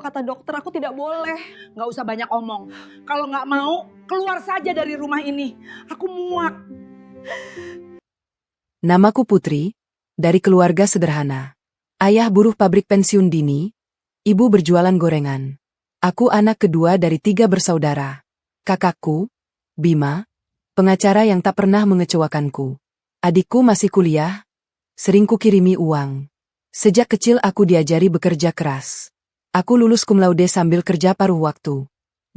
Kata dokter aku tidak boleh. Nggak usah banyak omong. Kalau nggak mau, keluar saja dari rumah ini. Aku muak. Namaku Putri, dari keluarga sederhana. Ayah buruh pabrik pensiun dini, ibu berjualan gorengan. Aku anak kedua dari 3 bersaudara. Kakakku, Bima, pengacara yang tak pernah mengecewakanku. Adikku masih kuliah, sering kukirimi uang. Sejak kecil aku diajari bekerja keras. Aku lulus cum laude sambil kerja paruh waktu.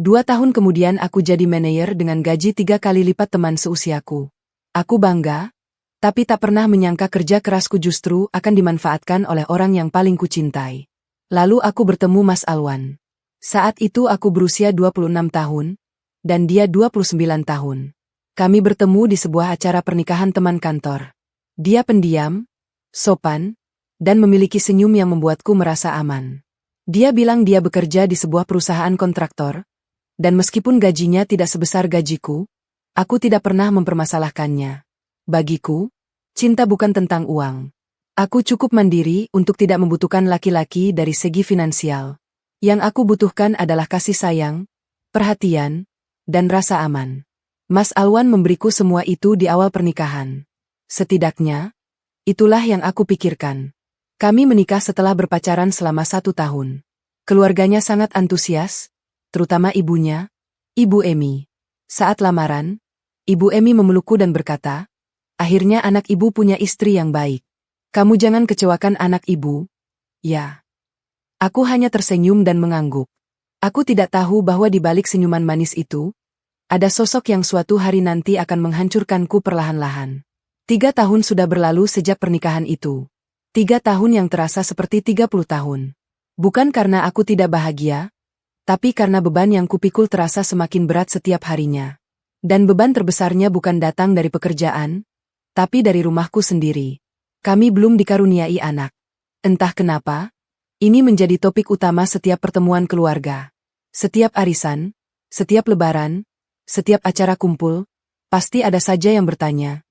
2 tahun kemudian aku jadi manajer dengan gaji 3 kali lipat teman seusiaku. Aku bangga, tapi tak pernah menyangka kerja kerasku justru akan dimanfaatkan oleh orang yang paling kucintai. Lalu aku bertemu Mas Alwan. Saat itu aku berusia 26 tahun, dan dia 29 tahun. Kami bertemu di sebuah acara pernikahan teman kantor. Dia pendiam, sopan, dan memiliki senyum yang membuatku merasa aman. Dia bilang dia bekerja di sebuah perusahaan kontraktor, dan meskipun gajinya tidak sebesar gajiku, aku tidak pernah mempermasalahkannya. Bagiku, cinta bukan tentang uang. Aku cukup mandiri untuk tidak membutuhkan laki-laki dari segi finansial. Yang aku butuhkan adalah kasih sayang, perhatian, dan rasa aman. Mas Alwan memberiku semua itu di awal pernikahan. Setidaknya, itulah yang aku pikirkan. Kami menikah setelah berpacaran selama 1 tahun. Keluarganya sangat antusias, terutama ibunya, Ibu Emi. Saat lamaran, Ibu Emi memelukku dan berkata, "Akhirnya anak ibu punya istri yang baik. Kamu jangan kecewakan anak ibu." Ya. Aku hanya tersenyum dan mengangguk. Aku tidak tahu bahwa di balik senyuman manis itu, ada sosok yang suatu hari nanti akan menghancurkanku perlahan-lahan. 3 tahun sudah berlalu sejak pernikahan itu. 3 tahun yang terasa seperti 30 tahun. Bukan karena aku tidak bahagia, tapi karena beban yang kupikul terasa semakin berat setiap harinya. Dan beban terbesarnya bukan datang dari pekerjaan, tapi dari rumahku sendiri. Kami belum dikaruniai anak. Entah kenapa, ini menjadi topik utama setiap pertemuan keluarga. Setiap arisan, setiap lebaran, setiap acara kumpul, pasti ada saja yang bertanya,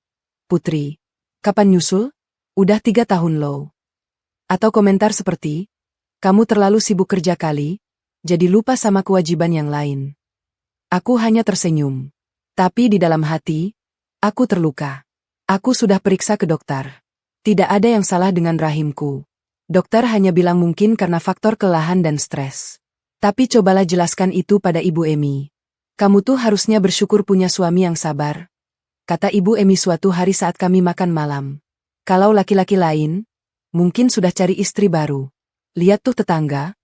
"Putri, kapan nyusul? Udah 3 tahun loh." Atau komentar seperti, "Kamu terlalu sibuk kerja kali, jadi lupa sama kewajiban yang lain." Aku hanya tersenyum. Tapi di dalam hati, aku terluka. Aku sudah periksa ke dokter. Tidak ada yang salah dengan rahimku. Dokter hanya bilang mungkin karena faktor kelelahan dan stres. Tapi cobalah jelaskan itu pada Ibu Emi. "Kamu tuh harusnya bersyukur punya suami yang sabar," kata Ibu Emi suatu hari saat kami makan malam. "Kalau laki-laki lain, mungkin sudah cari istri baru. Lihat tuh tetangga,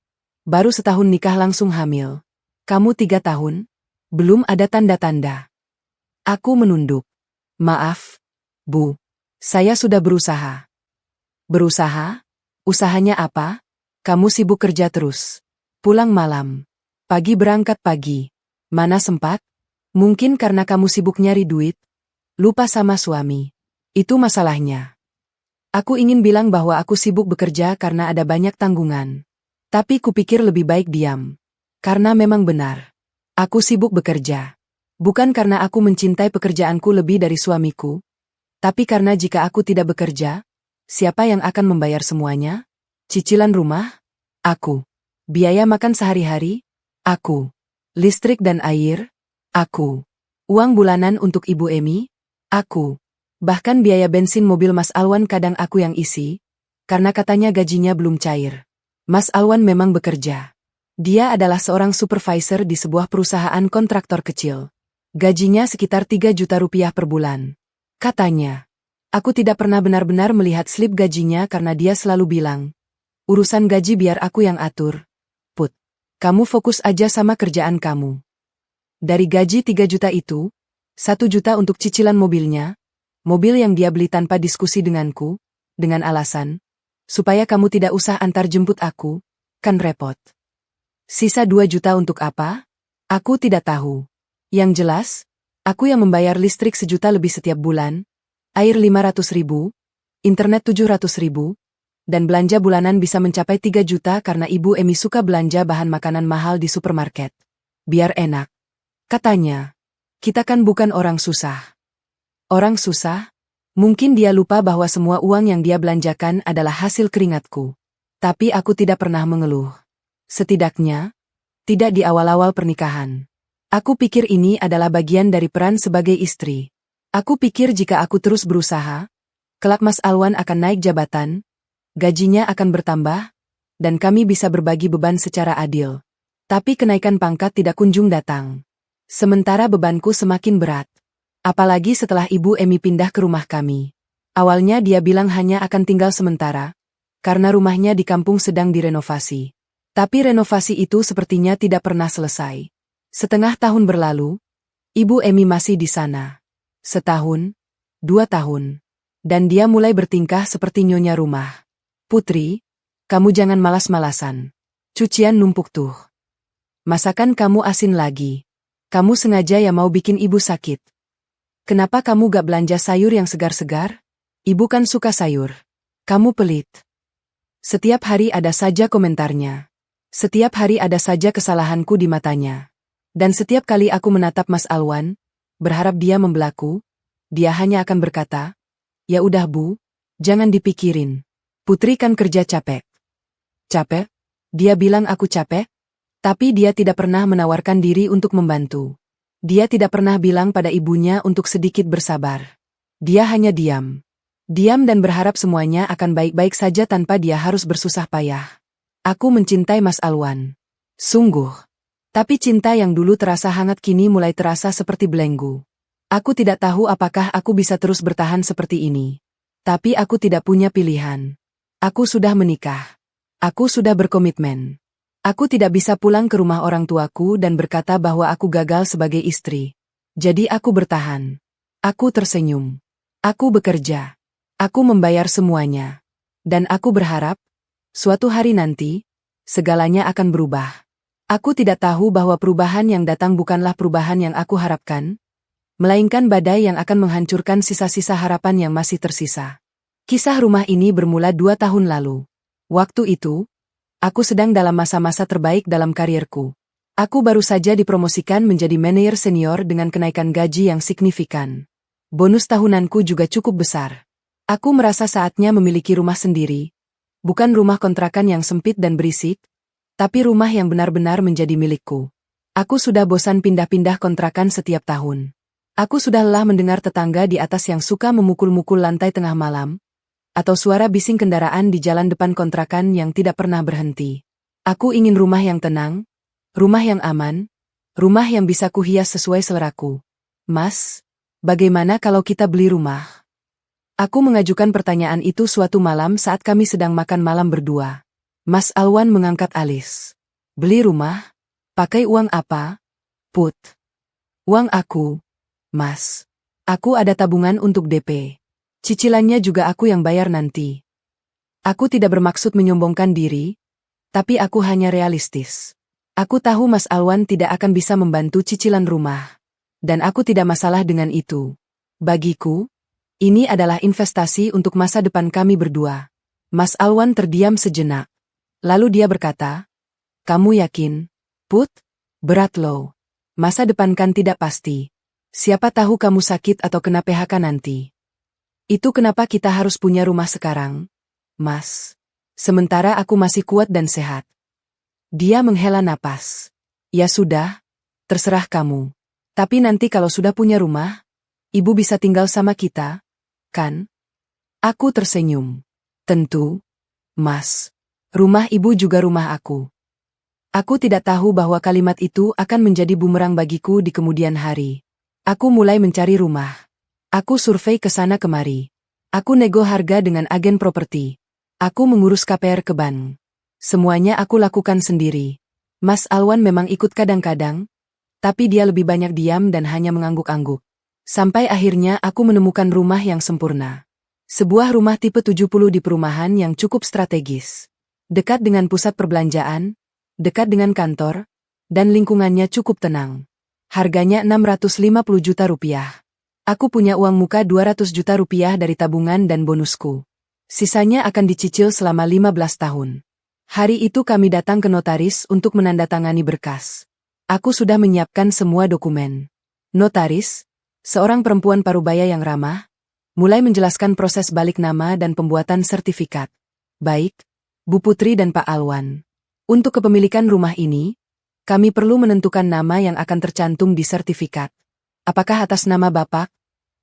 baru setahun nikah langsung hamil. Kamu 3 tahun, belum ada tanda-tanda." Aku menunduk. "Maaf, Bu. Saya sudah berusaha." "Berusaha? Usahanya apa? Kamu sibuk kerja terus. Pulang malam. Pagi berangkat pagi. Mana sempat? Mungkin karena kamu sibuk nyari duit. Lupa sama suami. Itu masalahnya." Aku ingin bilang bahwa aku sibuk bekerja karena ada banyak tanggungan. Tapi kupikir lebih baik diam. Karena memang benar. Aku sibuk bekerja. Bukan karena aku mencintai pekerjaanku lebih dari suamiku, tapi karena jika aku tidak bekerja, siapa yang akan membayar semuanya? Cicilan rumah? Aku. Biaya makan sehari-hari? Aku. Listrik dan air? Aku. Uang bulanan untuk Ibu Emi? Aku. Bahkan biaya bensin mobil Mas Alwan kadang aku yang isi, karena katanya gajinya belum cair. Mas Alwan memang bekerja. Dia adalah seorang supervisor di sebuah perusahaan kontraktor kecil. Gajinya sekitar 3 juta rupiah per bulan. Katanya, aku tidak pernah benar-benar melihat slip gajinya karena dia selalu bilang, "Urusan gaji biar aku yang atur. Put, kamu fokus aja sama kerjaan kamu." Dari gaji 3 juta itu, 1 juta untuk cicilan mobilnya, mobil yang dia beli tanpa diskusi denganku, dengan alasan, "Supaya kamu tidak usah antar jemput aku, kan repot." Sisa 2 juta untuk apa? Aku tidak tahu. Yang jelas, aku yang membayar listrik 1 juta lebih setiap bulan, air 500 ribu, internet 700 ribu, dan belanja bulanan bisa mencapai 3 juta karena Ibu Emi suka belanja bahan makanan mahal di supermarket. Biar enak. Katanya, kita kan bukan orang susah. Orang susah? Mungkin dia lupa bahwa semua uang yang dia belanjakan adalah hasil keringatku. Tapi aku tidak pernah mengeluh. Setidaknya, tidak di awal-awal pernikahan. Aku pikir ini adalah bagian dari peran sebagai istri. Aku pikir jika aku terus berusaha, kelak Mas Alwan akan naik jabatan, gajinya akan bertambah, dan kami bisa berbagi beban secara adil. Tapi kenaikan pangkat tidak kunjung datang. Sementara bebanku semakin berat. Apalagi setelah Ibu Emi pindah ke rumah kami. Awalnya dia bilang hanya akan tinggal sementara, karena rumahnya di kampung sedang direnovasi. Tapi renovasi itu sepertinya tidak pernah selesai. Setengah tahun berlalu, Ibu Emi masih di sana. Setahun, 2 tahun. Dan dia mulai bertingkah seperti nyonya rumah. Putri, kamu jangan malas-malasan. Cucian numpuk tuh. Masakan kamu asin lagi. Kamu sengaja ya mau bikin ibu sakit. Kenapa kamu gak belanja sayur yang segar-segar? Ibu kan suka sayur. Kamu pelit. Setiap hari ada saja komentarnya. Setiap hari ada saja kesalahanku di matanya. Dan setiap kali aku menatap Mas Alwan, berharap dia membelaku, dia hanya akan berkata, "Ya udah Bu, jangan dipikirin. Putri kan kerja capek." Capek? Dia bilang aku capek? Tapi dia tidak pernah menawarkan diri untuk membantu. Dia tidak pernah bilang pada ibunya untuk sedikit bersabar. Dia hanya diam. Diam dan berharap semuanya akan baik-baik saja tanpa dia harus bersusah payah. Aku mencintai Mas Alwan. Sungguh. Tapi cinta yang dulu terasa hangat kini mulai terasa seperti belenggu. Aku tidak tahu apakah aku bisa terus bertahan seperti ini. Tapi aku tidak punya pilihan. Aku sudah menikah. Aku sudah berkomitmen. Aku tidak bisa pulang ke rumah orang tuaku dan berkata bahwa aku gagal sebagai istri. Jadi aku bertahan. Aku tersenyum. Aku bekerja. Aku membayar semuanya. Dan aku berharap, suatu hari nanti, segalanya akan berubah. Aku tidak tahu bahwa perubahan yang datang bukanlah perubahan yang aku harapkan, melainkan badai yang akan menghancurkan sisa-sisa harapan yang masih tersisa. Kisah rumah ini bermula 2 tahun lalu. Waktu itu, aku sedang dalam masa-masa terbaik dalam karierku. Aku baru saja dipromosikan menjadi manajer senior dengan kenaikan gaji yang signifikan. Bonus tahunanku juga cukup besar. Aku merasa saatnya memiliki rumah sendiri. Bukan rumah kontrakan yang sempit dan berisik, tapi rumah yang benar-benar menjadi milikku. Aku sudah bosan pindah-pindah kontrakan setiap tahun. Aku sudah lelah mendengar tetangga di atas yang suka memukul-mukul lantai tengah malam, atau suara bising kendaraan di jalan depan kontrakan yang tidak pernah berhenti. Aku ingin rumah yang tenang, rumah yang aman, rumah yang bisa kuhias sesuai seleraku. Mas, bagaimana kalau kita beli rumah? Aku mengajukan pertanyaan itu suatu malam saat kami sedang makan malam berdua. Mas Alwan mengangkat alis. Beli rumah? Pakai uang apa? Put. Uang aku, Mas. Aku ada tabungan untuk DP. Cicilannya juga aku yang bayar nanti. Aku tidak bermaksud menyombongkan diri, tapi aku hanya realistis. Aku tahu Mas Alwan tidak akan bisa membantu cicilan rumah. Dan aku tidak masalah dengan itu. Bagiku, ini adalah investasi untuk masa depan kami berdua. Mas Alwan terdiam sejenak. Lalu dia berkata, "Kamu yakin, Put? Berat loh. Masa depan kan tidak pasti. Siapa tahu kamu sakit atau kena PHK nanti. Itu kenapa kita harus punya rumah sekarang, Mas. Sementara aku masih kuat dan sehat." Dia menghela napas. "Ya sudah, terserah kamu. Tapi nanti kalau sudah punya rumah, Ibu bisa tinggal sama kita, kan?" Aku tersenyum. "Tentu, Mas. Rumah Ibu juga rumah aku." Aku tidak tahu bahwa kalimat itu akan menjadi bumerang bagiku di kemudian hari. Aku mulai mencari rumah. Aku survei ke sana kemari. Aku nego harga dengan agen properti. Aku mengurus KPR ke bank. Semuanya aku lakukan sendiri. Mas Alwan memang ikut kadang-kadang, tapi dia lebih banyak diam dan hanya mengangguk-angguk. Sampai akhirnya aku menemukan rumah yang sempurna. Sebuah rumah tipe 70 di perumahan yang cukup strategis. Dekat dengan pusat perbelanjaan, dekat dengan kantor, dan lingkungannya cukup tenang. Harganya 650 juta rupiah. Aku punya uang muka 200 juta rupiah dari tabungan dan bonusku. Sisanya akan dicicil selama 15 tahun. Hari itu kami datang ke notaris untuk menandatangani berkas. Aku sudah menyiapkan semua dokumen. Notaris, seorang perempuan parubaya yang ramah, mulai menjelaskan proses balik nama dan pembuatan sertifikat. "Baik, Bu Putri dan Pak Alwan. Untuk kepemilikan rumah ini, kami perlu menentukan nama yang akan tercantum di sertifikat. Apakah atas nama Bapak,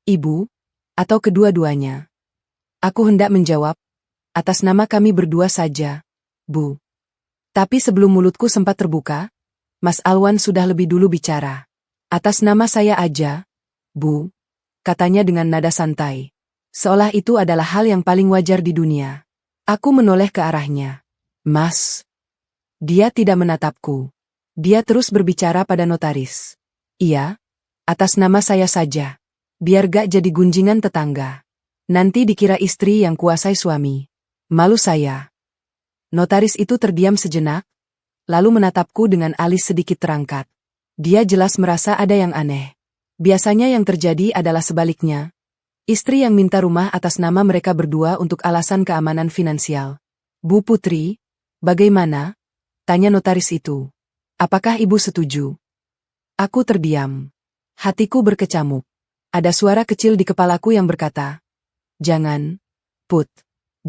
Ibu, atau kedua-duanya? Aku hendak menjawab, atas nama kami berdua saja, Bu. Tapi sebelum mulutku sempat terbuka, Mas Alwan sudah lebih dulu bicara. Atas nama saya aja, Bu, katanya dengan nada santai. Seolah itu adalah hal yang paling wajar di dunia. Aku menoleh ke arahnya. Mas. Dia tidak menatapku. Dia terus berbicara pada notaris. Iya, atas nama saya saja. Biar gak jadi gunjingan tetangga. Nanti dikira istri yang kuasai suami. Malu saya. Notaris itu terdiam sejenak, lalu menatapku dengan alis sedikit terangkat. Dia jelas merasa ada yang aneh. Biasanya yang terjadi adalah sebaliknya. Istri yang minta rumah atas nama mereka berdua untuk alasan keamanan finansial. Bu Putri, bagaimana? Tanya notaris itu. Apakah ibu setuju? Aku terdiam. Hatiku berkecamuk. Ada suara kecil di kepalaku yang berkata, jangan, Put.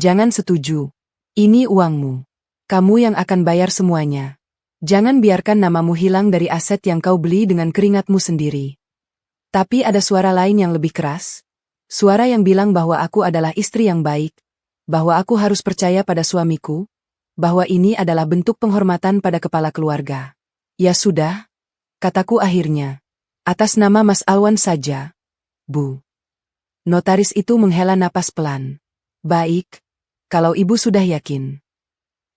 Jangan setuju. Ini uangmu. Kamu yang akan bayar semuanya. Jangan biarkan namamu hilang dari aset yang kau beli dengan keringatmu sendiri. Tapi ada suara lain yang lebih keras. Suara yang bilang bahwa aku adalah istri yang baik, bahwa aku harus percaya pada suamiku, bahwa ini adalah bentuk penghormatan pada kepala keluarga. Ya sudah, kataku akhirnya. Atas nama Mas Alwan saja, Bu. Notaris itu menghela napas pelan. Baik, kalau ibu sudah yakin.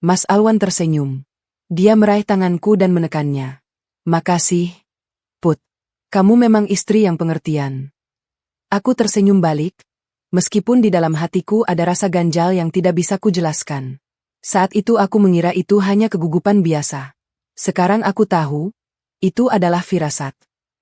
Mas Alwan tersenyum. Dia meraih tanganku dan menekannya. Makasih, Put. Kamu memang istri yang pengertian. Aku tersenyum balik, meskipun di dalam hatiku ada rasa ganjal yang tidak bisa kujelaskan. Saat itu aku mengira itu hanya kegugupan biasa. Sekarang aku tahu, itu adalah firasat.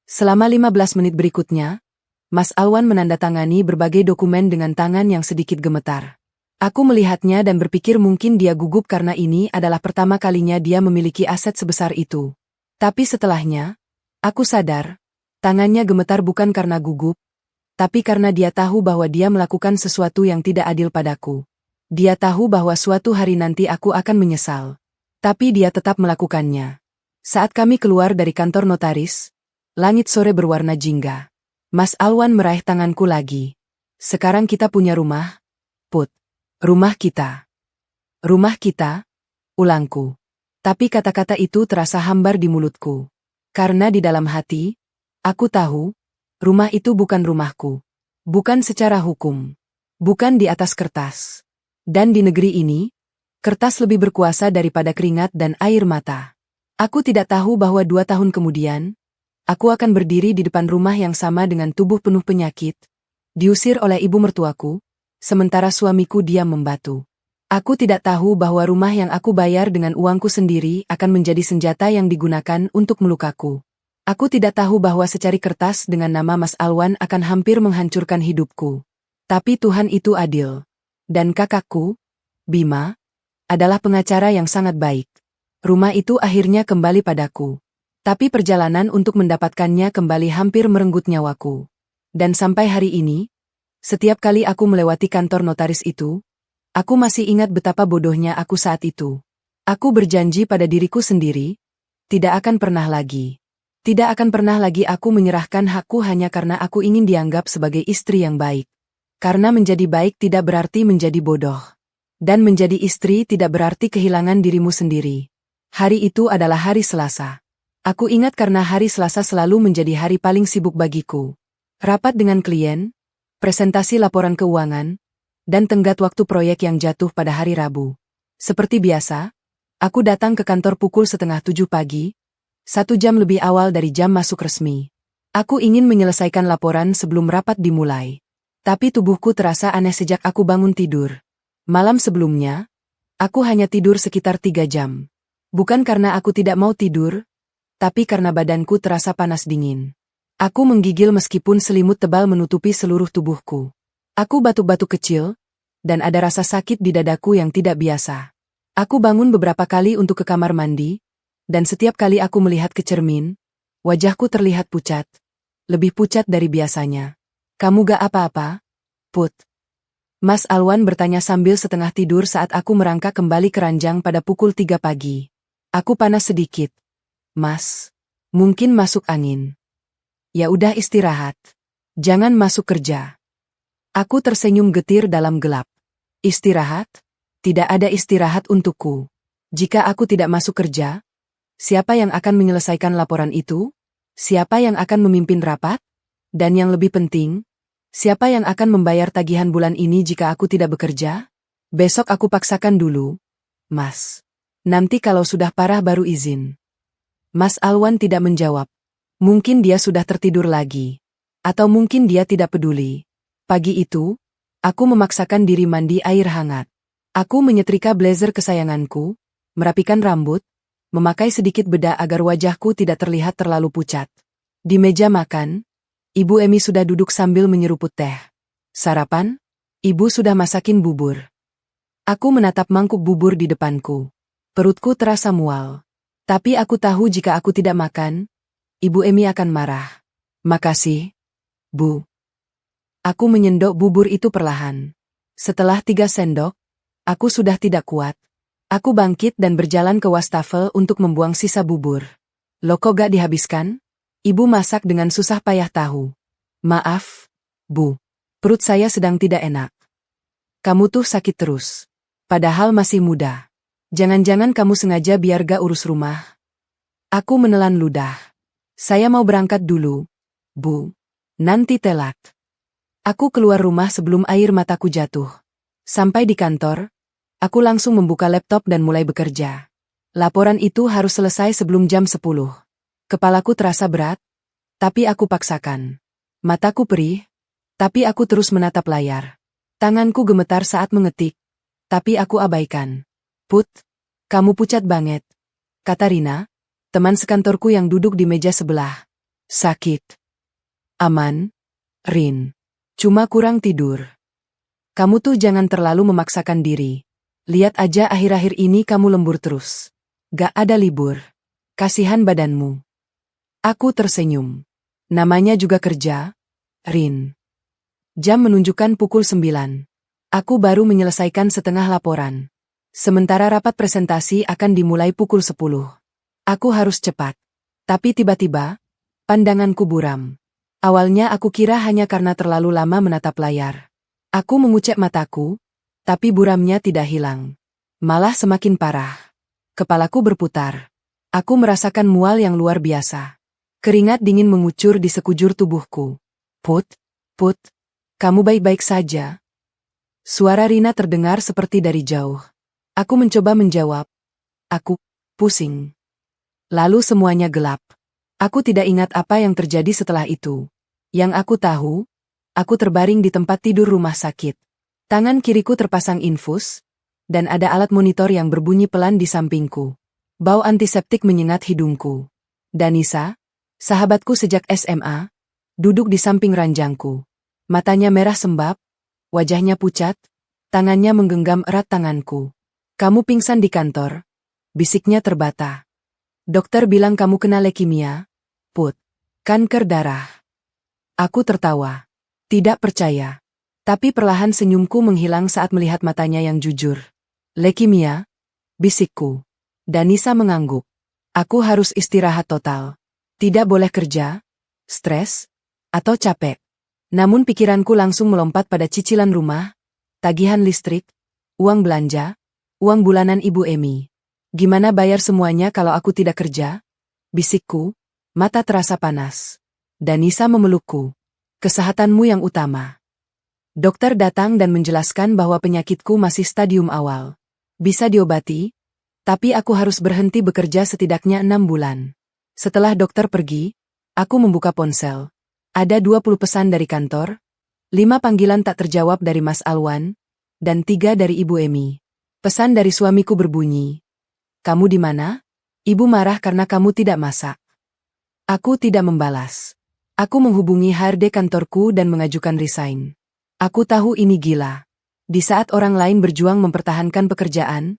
Selama 15 menit berikutnya, Mas Alwan menandatangani berbagai dokumen dengan tangan yang sedikit gemetar. Aku melihatnya dan berpikir mungkin dia gugup karena ini adalah pertama kalinya dia memiliki aset sebesar itu. Tapi setelahnya, aku sadar, tangannya gemetar bukan karena gugup, tapi karena dia tahu bahwa dia melakukan sesuatu yang tidak adil padaku. Dia tahu bahwa suatu hari nanti aku akan menyesal. Tapi dia tetap melakukannya. Saat kami keluar dari kantor notaris, langit sore berwarna jingga. Mas Alwan meraih tanganku lagi. Sekarang kita punya rumah, Put. Rumah kita. Rumah kita, ulangku. Tapi kata-kata itu terasa hambar di mulutku. Karena di dalam hati, aku tahu, rumah itu bukan rumahku. Bukan secara hukum. Bukan di atas kertas. Dan di negeri ini, kertas lebih berkuasa daripada keringat dan air mata. Aku tidak tahu bahwa 2 tahun kemudian, aku akan berdiri di depan rumah yang sama dengan tubuh penuh penyakit, diusir oleh ibu mertuaku, sementara suamiku diam membatu. Aku tidak tahu bahwa rumah yang aku bayar dengan uangku sendiri akan menjadi senjata yang digunakan untuk melukaku. Aku tidak tahu bahwa secari kertas dengan nama Mas Alwan akan hampir menghancurkan hidupku. Tapi Tuhan itu adil. Dan kakakku, Bima, adalah pengacara yang sangat baik. Rumah itu akhirnya kembali padaku. Tapi perjalanan untuk mendapatkannya kembali hampir merenggut nyawaku. Dan sampai hari ini, setiap kali aku melewati kantor notaris itu, aku masih ingat betapa bodohnya aku saat itu. Aku berjanji pada diriku sendiri, tidak akan pernah lagi. Tidak akan pernah lagi aku menyerahkan hakku hanya karena aku ingin dianggap sebagai istri yang baik. Karena menjadi baik tidak berarti menjadi bodoh. Dan menjadi istri tidak berarti kehilangan dirimu sendiri. Hari itu adalah hari Selasa. Aku ingat karena hari Selasa selalu menjadi hari paling sibuk bagiku. Rapat dengan klien, presentasi laporan keuangan, dan tenggat waktu proyek yang jatuh pada hari Rabu. Seperti biasa, aku datang ke kantor pukul 6:30 pagi, 1 jam lebih awal dari jam masuk resmi. Aku ingin menyelesaikan laporan sebelum rapat dimulai. Tapi tubuhku terasa aneh sejak aku bangun tidur. Malam sebelumnya, aku hanya tidur sekitar 3 jam. Bukan karena aku tidak mau tidur, tapi karena badanku terasa panas dingin. Aku menggigil meskipun selimut tebal menutupi seluruh tubuhku. Aku batuk-batuk kecil, dan ada rasa sakit di dadaku yang tidak biasa. Aku bangun beberapa kali untuk ke kamar mandi, dan setiap kali aku melihat ke cermin, wajahku terlihat pucat. Lebih pucat dari biasanya. Kamu gak apa-apa, Put? Mas Alwan bertanya sambil setengah tidur saat aku merangkak kembali ke ranjang pada pukul 3 pagi. Aku panas sedikit. Mas, mungkin masuk angin. Ya udah istirahat. Jangan masuk kerja. Aku tersenyum getir dalam gelap. Istirahat? Tidak ada istirahat untukku. Jika aku tidak masuk kerja, siapa yang akan menyelesaikan laporan itu? Siapa yang akan memimpin rapat? Dan yang lebih penting, siapa yang akan membayar tagihan bulan ini jika aku tidak bekerja? Besok aku paksakan dulu, Mas. Nanti kalau sudah parah baru izin. Mas Alwan tidak menjawab. Mungkin dia sudah tertidur lagi. Atau mungkin dia tidak peduli. Pagi itu, aku memaksakan diri mandi air hangat. Aku menyetrika blazer kesayanganku, merapikan rambut, memakai sedikit bedak agar wajahku tidak terlihat terlalu pucat. Di meja makan, Ibu Emi sudah duduk sambil menyeruput teh. Sarapan? Ibu sudah masakin bubur. Aku menatap mangkuk bubur di depanku. Perutku terasa mual. Tapi aku tahu jika aku tidak makan, Ibu Emi akan marah. Makasih, Bu. Aku menyendok bubur itu perlahan. Setelah 3 sendok, aku sudah tidak kuat. Aku bangkit dan berjalan ke wastafel untuk membuang sisa bubur. Loh kok gak dihabiskan? Ibu masak dengan susah payah tahu. Maaf, Bu. Perut saya sedang tidak enak. Kamu tuh sakit terus. Padahal masih muda. Jangan-jangan kamu sengaja biar gak urus rumah. Aku menelan ludah. Saya mau berangkat dulu, Bu. Nanti telat. Aku keluar rumah sebelum air mataku jatuh. Sampai di kantor, aku langsung membuka laptop dan mulai bekerja. Laporan itu harus selesai sebelum jam 10. Kepalaku terasa berat, tapi aku paksakan. Mataku perih, tapi aku terus menatap layar. Tanganku gemetar saat mengetik, tapi aku abaikan. Put, kamu pucat banget, kata Rina, teman sekantorku yang duduk di meja sebelah. Sakit. Aman, Rin. Cuma kurang tidur. Kamu tuh jangan terlalu memaksakan diri. Lihat aja akhir-akhir ini kamu lembur terus. Gak ada libur. Kasihan badanmu. Aku tersenyum. Namanya juga kerja, Rin. Jam menunjukkan pukul 9. Aku baru menyelesaikan setengah laporan. Sementara rapat presentasi akan dimulai pukul 10. Aku harus cepat. Tapi tiba-tiba, pandanganku buram. Awalnya aku kira hanya karena terlalu lama menatap layar. Aku mengucek mataku, tapi buramnya tidak hilang. Malah semakin parah. Kepalaku berputar. Aku merasakan mual yang luar biasa. Keringat dingin mengucur di sekujur tubuhku. Put, kamu baik-baik saja? Suara Rina terdengar seperti dari jauh. Aku mencoba menjawab. Aku pusing. Lalu semuanya gelap. Aku tidak ingat apa yang terjadi setelah itu. Yang aku tahu, aku terbaring di tempat tidur rumah sakit. Tangan kiriku terpasang infus, dan ada alat monitor yang berbunyi pelan di sampingku. Bau antiseptik menyengat hidungku. Danisa, sahabatku sejak SMA, duduk di samping ranjangku. Matanya merah sembab, wajahnya pucat, tangannya menggenggam erat tanganku. Kamu pingsan di kantor, bisiknya terbata. Dokter bilang kamu kena leukemia, Put. Kanker darah. Aku tertawa. Tidak percaya. Tapi perlahan senyumku menghilang saat melihat matanya yang jujur. Leukemia? Bisikku. Danisa mengangguk. Aku harus istirahat total. Tidak boleh kerja, stres, atau capek. Namun pikiranku langsung melompat pada cicilan rumah, tagihan listrik, uang belanja, uang bulanan Ibu Emi. Gimana bayar semuanya kalau aku tidak kerja? Bisikku, mata terasa panas. Danisa memelukku. Kesehatanmu yang utama. Dokter datang dan menjelaskan bahwa penyakitku masih stadium awal. Bisa diobati, tapi aku harus berhenti bekerja setidaknya 6 bulan. Setelah dokter pergi, aku membuka ponsel. Ada 20 pesan dari kantor, 5 panggilan tak terjawab dari Mas Alwan, dan 3 dari Ibu Emi. Pesan dari suamiku berbunyi. Kamu di mana? Ibu marah karena kamu tidak masak. Aku tidak membalas. Aku menghubungi HRD kantorku dan mengajukan resign. Aku tahu ini gila. Di saat orang lain berjuang mempertahankan pekerjaan,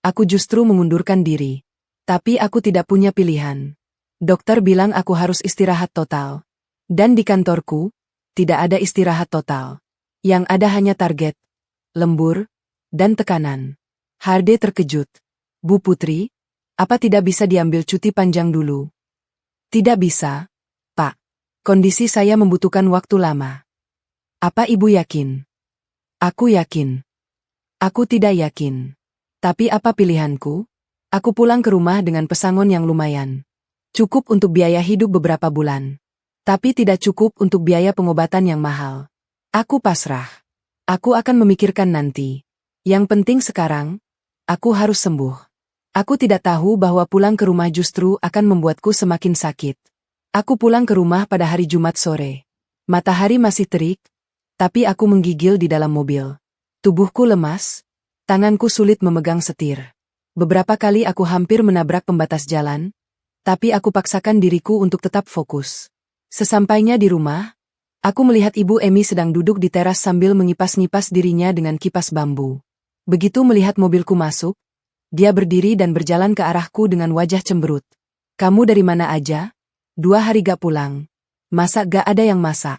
aku justru mengundurkan diri. Tapi aku tidak punya pilihan. Dokter bilang aku harus istirahat total. Dan di kantorku, tidak ada istirahat total. Yang ada hanya target, lembur, dan tekanan. HRD terkejut. Bu Putri, Apa tidak bisa diambil cuti panjang dulu? Tidak bisa, Pak. Kondisi saya membutuhkan waktu lama. Apa Ibu yakin? Aku yakin. Aku tidak yakin. Tapi apa pilihanku? Aku pulang ke rumah dengan pesangon yang lumayan. Cukup untuk biaya hidup beberapa bulan. Tapi tidak cukup untuk biaya pengobatan yang mahal. Aku pasrah. Aku akan memikirkan nanti. Yang penting sekarang, aku harus sembuh. Aku tidak tahu bahwa pulang ke rumah justru akan membuatku semakin sakit. Aku pulang ke rumah pada hari Jumat sore. Matahari masih terik, tapi aku menggigil di dalam mobil. Tubuhku lemas, tanganku sulit memegang setir. Beberapa kali aku hampir menabrak pembatas jalan, tapi aku paksakan diriku untuk tetap fokus. Sesampainya di rumah, aku melihat Ibu Emi sedang duduk di teras sambil mengipas-ngipas dirinya dengan kipas bambu. Begitu melihat mobilku masuk, dia berdiri dan berjalan ke arahku dengan wajah cemberut. Kamu dari mana aja? 2 hari gak pulang. Masa gak ada yang masak?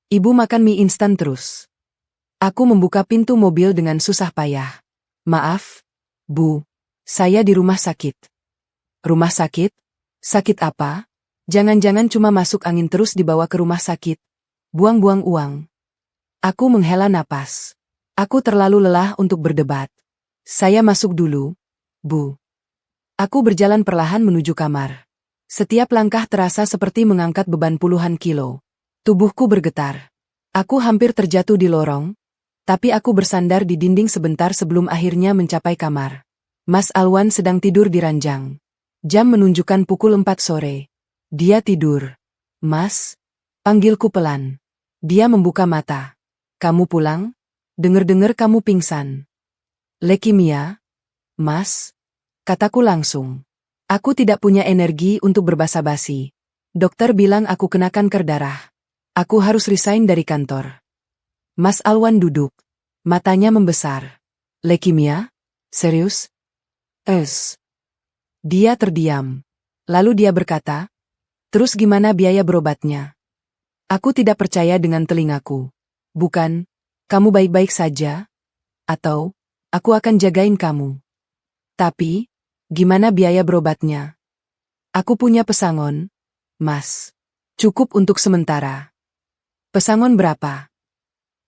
Ibu makan mie instan terus. Aku membuka pintu mobil dengan susah payah. Maaf, Bu. Saya di rumah sakit. Rumah sakit? Sakit apa? Jangan-jangan cuma masuk angin terus dibawa ke rumah sakit. Buang-buang uang. Aku menghela napas. Aku terlalu lelah untuk berdebat. Saya masuk dulu, Bu. Aku berjalan perlahan menuju kamar. Setiap langkah terasa seperti mengangkat beban puluhan kilo. Tubuhku bergetar. Aku hampir terjatuh di lorong, tapi aku bersandar di dinding sebentar sebelum akhirnya mencapai kamar. Mas Alwan sedang tidur di ranjang. Jam menunjukkan pukul 4 sore. Dia tidur. Mas, panggilku pelan. Dia membuka mata. Kamu pulang? Dengar-dengar kamu pingsan. Leukemia? Mas? Kataku langsung. Aku tidak punya energi untuk berbasa-basi. Dokter bilang aku kena kanker darah. Aku harus resign dari kantor. Mas Alwan duduk. Matanya membesar. Leukemia? Serius? Dia terdiam. Lalu dia berkata, terus gimana biaya berobatnya? Aku tidak percaya dengan telingaku. Bukan, kamu baik-baik saja? Atau, aku akan jagain kamu. Tapi, gimana biaya berobatnya? Aku punya pesangon, Mas. Cukup untuk sementara. Pesangon berapa?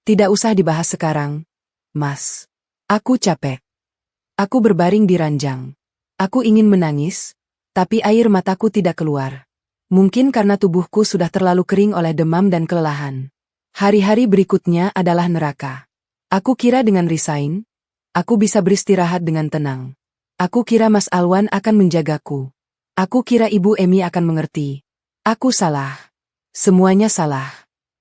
Tidak usah dibahas sekarang, Mas. Aku capek. Aku berbaring di ranjang. Aku ingin menangis, tapi air mataku tidak keluar. Mungkin karena tubuhku sudah terlalu kering oleh demam dan kelelahan. Hari-hari berikutnya adalah neraka. Aku kira dengan resign, aku bisa beristirahat dengan tenang. Aku kira Mas Alwan akan menjagaku. Aku kira Ibu Emi akan mengerti. Aku salah. Semuanya salah.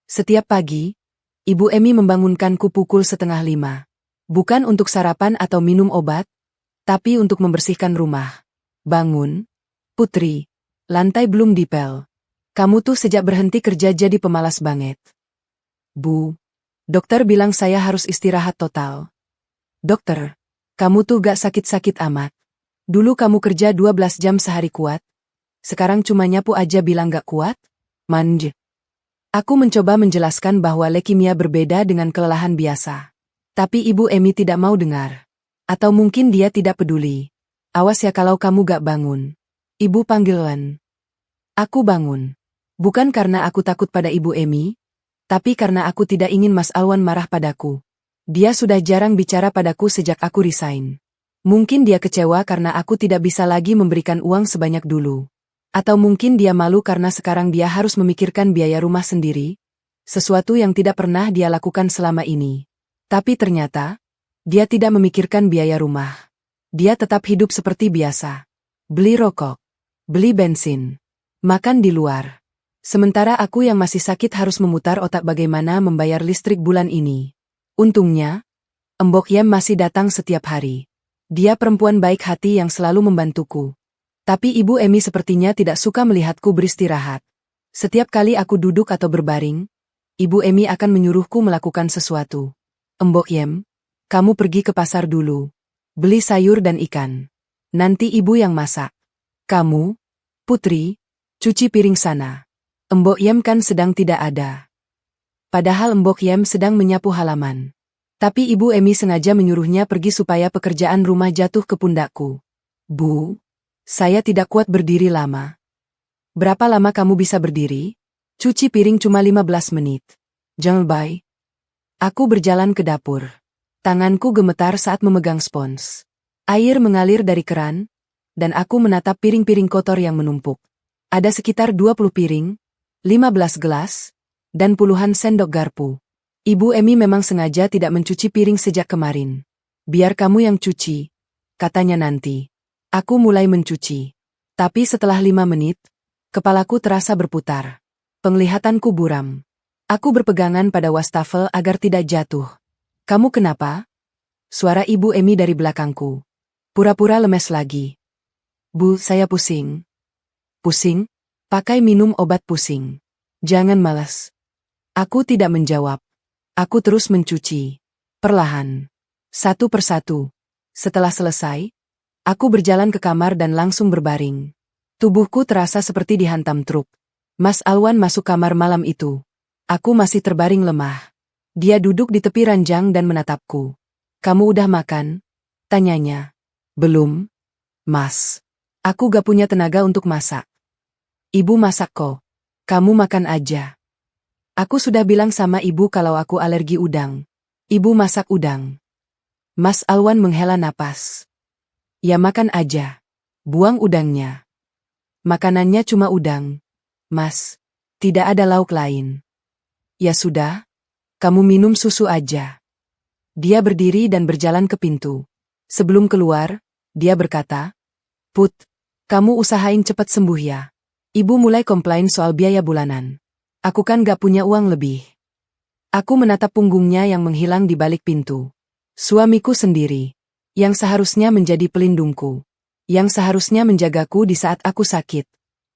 Setiap pagi, Ibu Emi membangunkanku pukul 4:30. Bukan untuk sarapan atau minum obat, tapi untuk membersihkan rumah. Bangun, Putri. Lantai belum dipel. Kamu tuh sejak berhenti kerja jadi pemalas banget. Bu, dokter bilang saya harus istirahat total. Dokter, kamu tuh gak sakit-sakit amat. Dulu kamu kerja 12 jam sehari kuat. Sekarang cuma nyapu aja bilang gak kuat? Manj. Aku mencoba menjelaskan bahwa leukemia berbeda dengan kelelahan biasa. Tapi Ibu Emi tidak mau dengar. Atau mungkin dia tidak peduli. Awas ya kalau kamu gak bangun. Ibu panggilan. Aku bangun. Bukan karena aku takut pada Ibu Emi, tapi karena aku tidak ingin Mas Alwan marah padaku. Dia sudah jarang bicara padaku sejak aku resign. Mungkin dia kecewa karena aku tidak bisa lagi memberikan uang sebanyak dulu. Atau mungkin dia malu karena sekarang dia harus memikirkan biaya rumah sendiri, sesuatu yang tidak pernah dia lakukan selama ini. Tapi ternyata, dia tidak memikirkan biaya rumah. Dia tetap hidup seperti biasa. Beli rokok, beli bensin, makan di luar. Sementara aku yang masih sakit harus memutar otak bagaimana membayar listrik bulan ini. Untungnya, Mbok Yem masih datang setiap hari. Dia perempuan baik hati yang selalu membantuku. Tapi Ibu Emi sepertinya tidak suka melihatku beristirahat. Setiap kali aku duduk atau berbaring, Ibu Emi akan menyuruhku melakukan sesuatu. Mbok Yem, kamu pergi ke pasar dulu. Beli sayur dan ikan. Nanti ibu yang masak. Kamu, Putri, cuci piring sana. Mbok Yem kan sedang tidak ada. Padahal Mbok Yem sedang menyapu halaman. Tapi Ibu Emi sengaja menyuruhnya pergi supaya pekerjaan rumah jatuh ke pundakku. Bu, Saya tidak kuat berdiri lama. Berapa lama kamu bisa berdiri? Cuci piring cuma 15 menit. Jangan bay. Aku berjalan ke dapur. Tanganku gemetar saat memegang spons. Air mengalir dari keran, dan aku menatap piring-piring kotor yang menumpuk. Ada sekitar 20 piring, 15 gelas, dan puluhan sendok garpu. Ibu Emi memang sengaja tidak mencuci piring sejak kemarin. Biar kamu yang cuci, katanya nanti. Aku mulai mencuci. Tapi setelah 5 menit, kepalaku terasa berputar. Penglihatanku buram. Aku berpegangan pada wastafel agar tidak jatuh. Kamu kenapa? Suara Ibu Emi dari belakangku. Pura-pura lemes lagi. Bu, saya pusing. Pusing? Pakai minum obat pusing. Jangan malas. Aku tidak menjawab. Aku terus mencuci. Perlahan. Satu persatu. Setelah selesai, aku berjalan ke kamar dan langsung berbaring. Tubuhku terasa seperti dihantam truk. Mas Alwan masuk kamar malam itu. Aku masih terbaring lemah. Dia duduk di tepi ranjang dan menatapku. Kamu udah makan? Tanyanya. Belum, Mas. Aku gak punya tenaga untuk masak. Ibu masak kok. Kamu makan aja. Aku sudah bilang sama ibu kalau aku alergi udang. Ibu masak udang. Mas Alwan menghela napas. Ya makan aja. Buang udangnya. Makanannya cuma udang. Mas, tidak ada lauk lain. Ya sudah, kamu minum susu aja. Dia berdiri dan berjalan ke pintu. Sebelum keluar, dia berkata, Put, kamu usahain cepat sembuh ya. Ibu mulai komplain soal biaya bulanan. Aku kan gak punya uang lebih. Aku menatap punggungnya yang menghilang di balik pintu. Suamiku sendiri, yang seharusnya menjadi pelindungku, yang seharusnya menjagaku di saat aku sakit.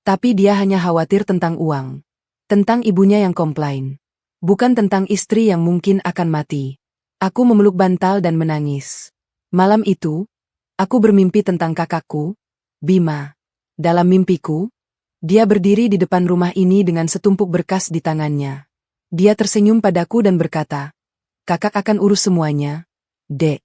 Tapi dia hanya khawatir tentang uang. Tentang ibunya yang komplain. Bukan tentang istri yang mungkin akan mati. Aku memeluk bantal dan menangis. Malam itu, aku bermimpi tentang kakakku, Bima. Dalam mimpiku, dia berdiri di depan rumah ini dengan setumpuk berkas di tangannya. Dia tersenyum padaku dan berkata, Kakak akan urus semuanya, Dek.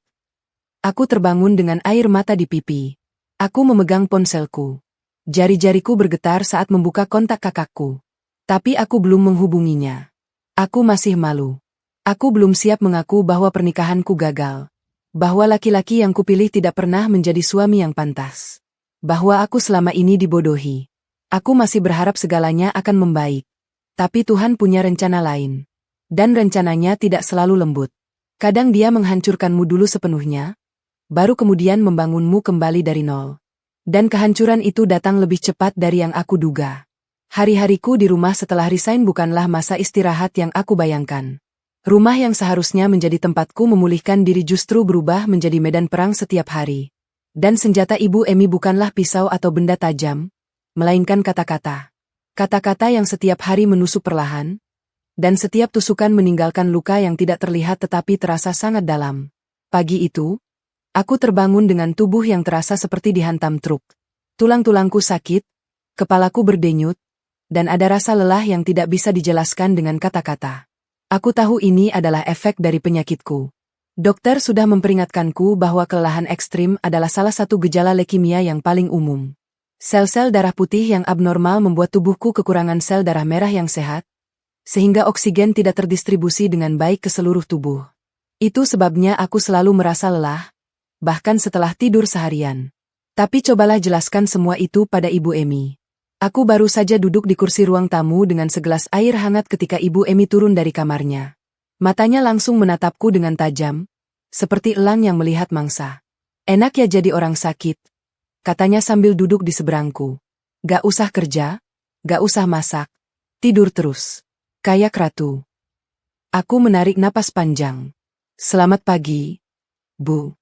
Aku terbangun dengan air mata di pipi. Aku memegang ponselku. Jari-jariku bergetar saat membuka kontak kakakku. Tapi aku belum menghubunginya. Aku masih malu. Aku belum siap mengaku bahwa pernikahanku gagal. Bahwa laki-laki yang kupilih tidak pernah menjadi suami yang pantas. Bahwa aku selama ini dibodohi. Aku masih berharap segalanya akan membaik. Tapi Tuhan punya rencana lain. Dan rencananya tidak selalu lembut. Kadang dia menghancurkanmu dulu sepenuhnya, baru kemudian membangunmu kembali dari nol. Dan kehancuran itu datang lebih cepat dari yang aku duga. Hari-hariku di rumah setelah resign bukanlah masa istirahat yang aku bayangkan. Rumah yang seharusnya menjadi tempatku memulihkan diri justru berubah menjadi medan perang setiap hari. Dan senjata Ibu Emi bukanlah pisau atau benda tajam, melainkan kata-kata. Kata-kata yang setiap hari menusuk perlahan, dan setiap tusukan meninggalkan luka yang tidak terlihat tetapi terasa sangat dalam. Pagi itu, aku terbangun dengan tubuh yang terasa seperti dihantam truk. Tulang-tulangku sakit, kepalaku berdenyut, dan ada rasa lelah yang tidak bisa dijelaskan dengan kata-kata. Aku tahu ini adalah efek dari penyakitku. Dokter sudah memperingatkanku bahwa kelelahan ekstrim adalah salah satu gejala leukemia yang paling umum. Sel-sel darah putih yang abnormal membuat tubuhku kekurangan sel darah merah yang sehat, sehingga oksigen tidak terdistribusi dengan baik ke seluruh tubuh. Itu sebabnya aku selalu merasa lelah, bahkan setelah tidur seharian. Tapi cobalah jelaskan semua itu pada Ibu Emi. Aku baru saja duduk di kursi ruang tamu dengan segelas air hangat ketika Ibu Emi turun dari kamarnya. Matanya langsung menatapku dengan tajam, seperti elang yang melihat mangsa. Enak ya jadi orang sakit, katanya sambil duduk di seberangku. Gak usah kerja, gak usah masak, tidur terus. Kayak ratu. Aku menarik napas panjang. Selamat pagi, Bu.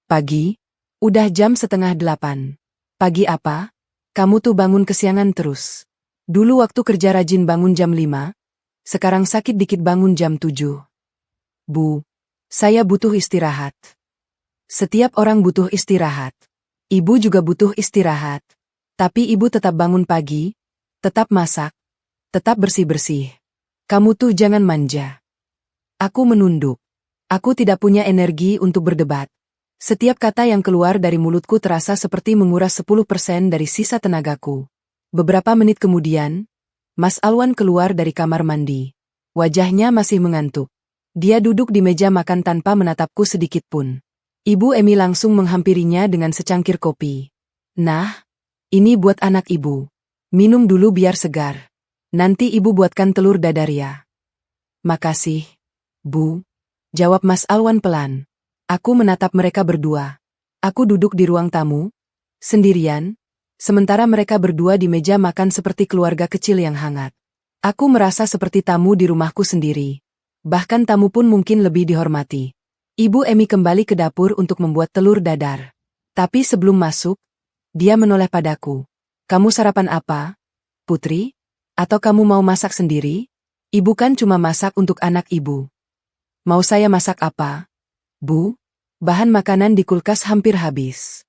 Pagi? Udah jam 7:30. Pagi apa? Kamu tuh bangun kesiangan terus. Dulu waktu kerja rajin bangun jam 5, sekarang sakit dikit bangun jam 7. Bu, saya butuh istirahat. Setiap orang butuh istirahat. Ibu juga butuh istirahat. Tapi ibu tetap bangun pagi, tetap masak, tetap bersih-bersih. Kamu tuh jangan manja. Aku menunduk. Aku tidak punya energi untuk berdebat. Setiap kata yang keluar dari mulutku terasa seperti menguras 10% dari sisa tenagaku. Beberapa menit kemudian, Mas Alwan keluar dari kamar mandi. Wajahnya masih mengantuk. Dia duduk di meja makan tanpa menatapku sedikit pun. Ibu Emi langsung menghampirinya dengan secangkir kopi. Nah, ini buat anak ibu. Minum dulu biar segar. Nanti ibu buatkan telur dadar ya. Makasih, Bu. Jawab Mas Alwan pelan. Aku menatap mereka berdua. Aku duduk di ruang tamu, sendirian, sementara mereka berdua di meja makan seperti keluarga kecil yang hangat. Aku merasa seperti tamu di rumahku sendiri. Bahkan tamu pun mungkin lebih dihormati. Ibu Emi kembali ke dapur untuk membuat telur dadar. Tapi sebelum masuk, dia menoleh padaku. Kamu sarapan apa, Putri? Atau kamu mau masak sendiri? Ibu kan cuma masak untuk anak ibu. Mau saya masak apa? Bu, bahan makanan di kulkas hampir habis.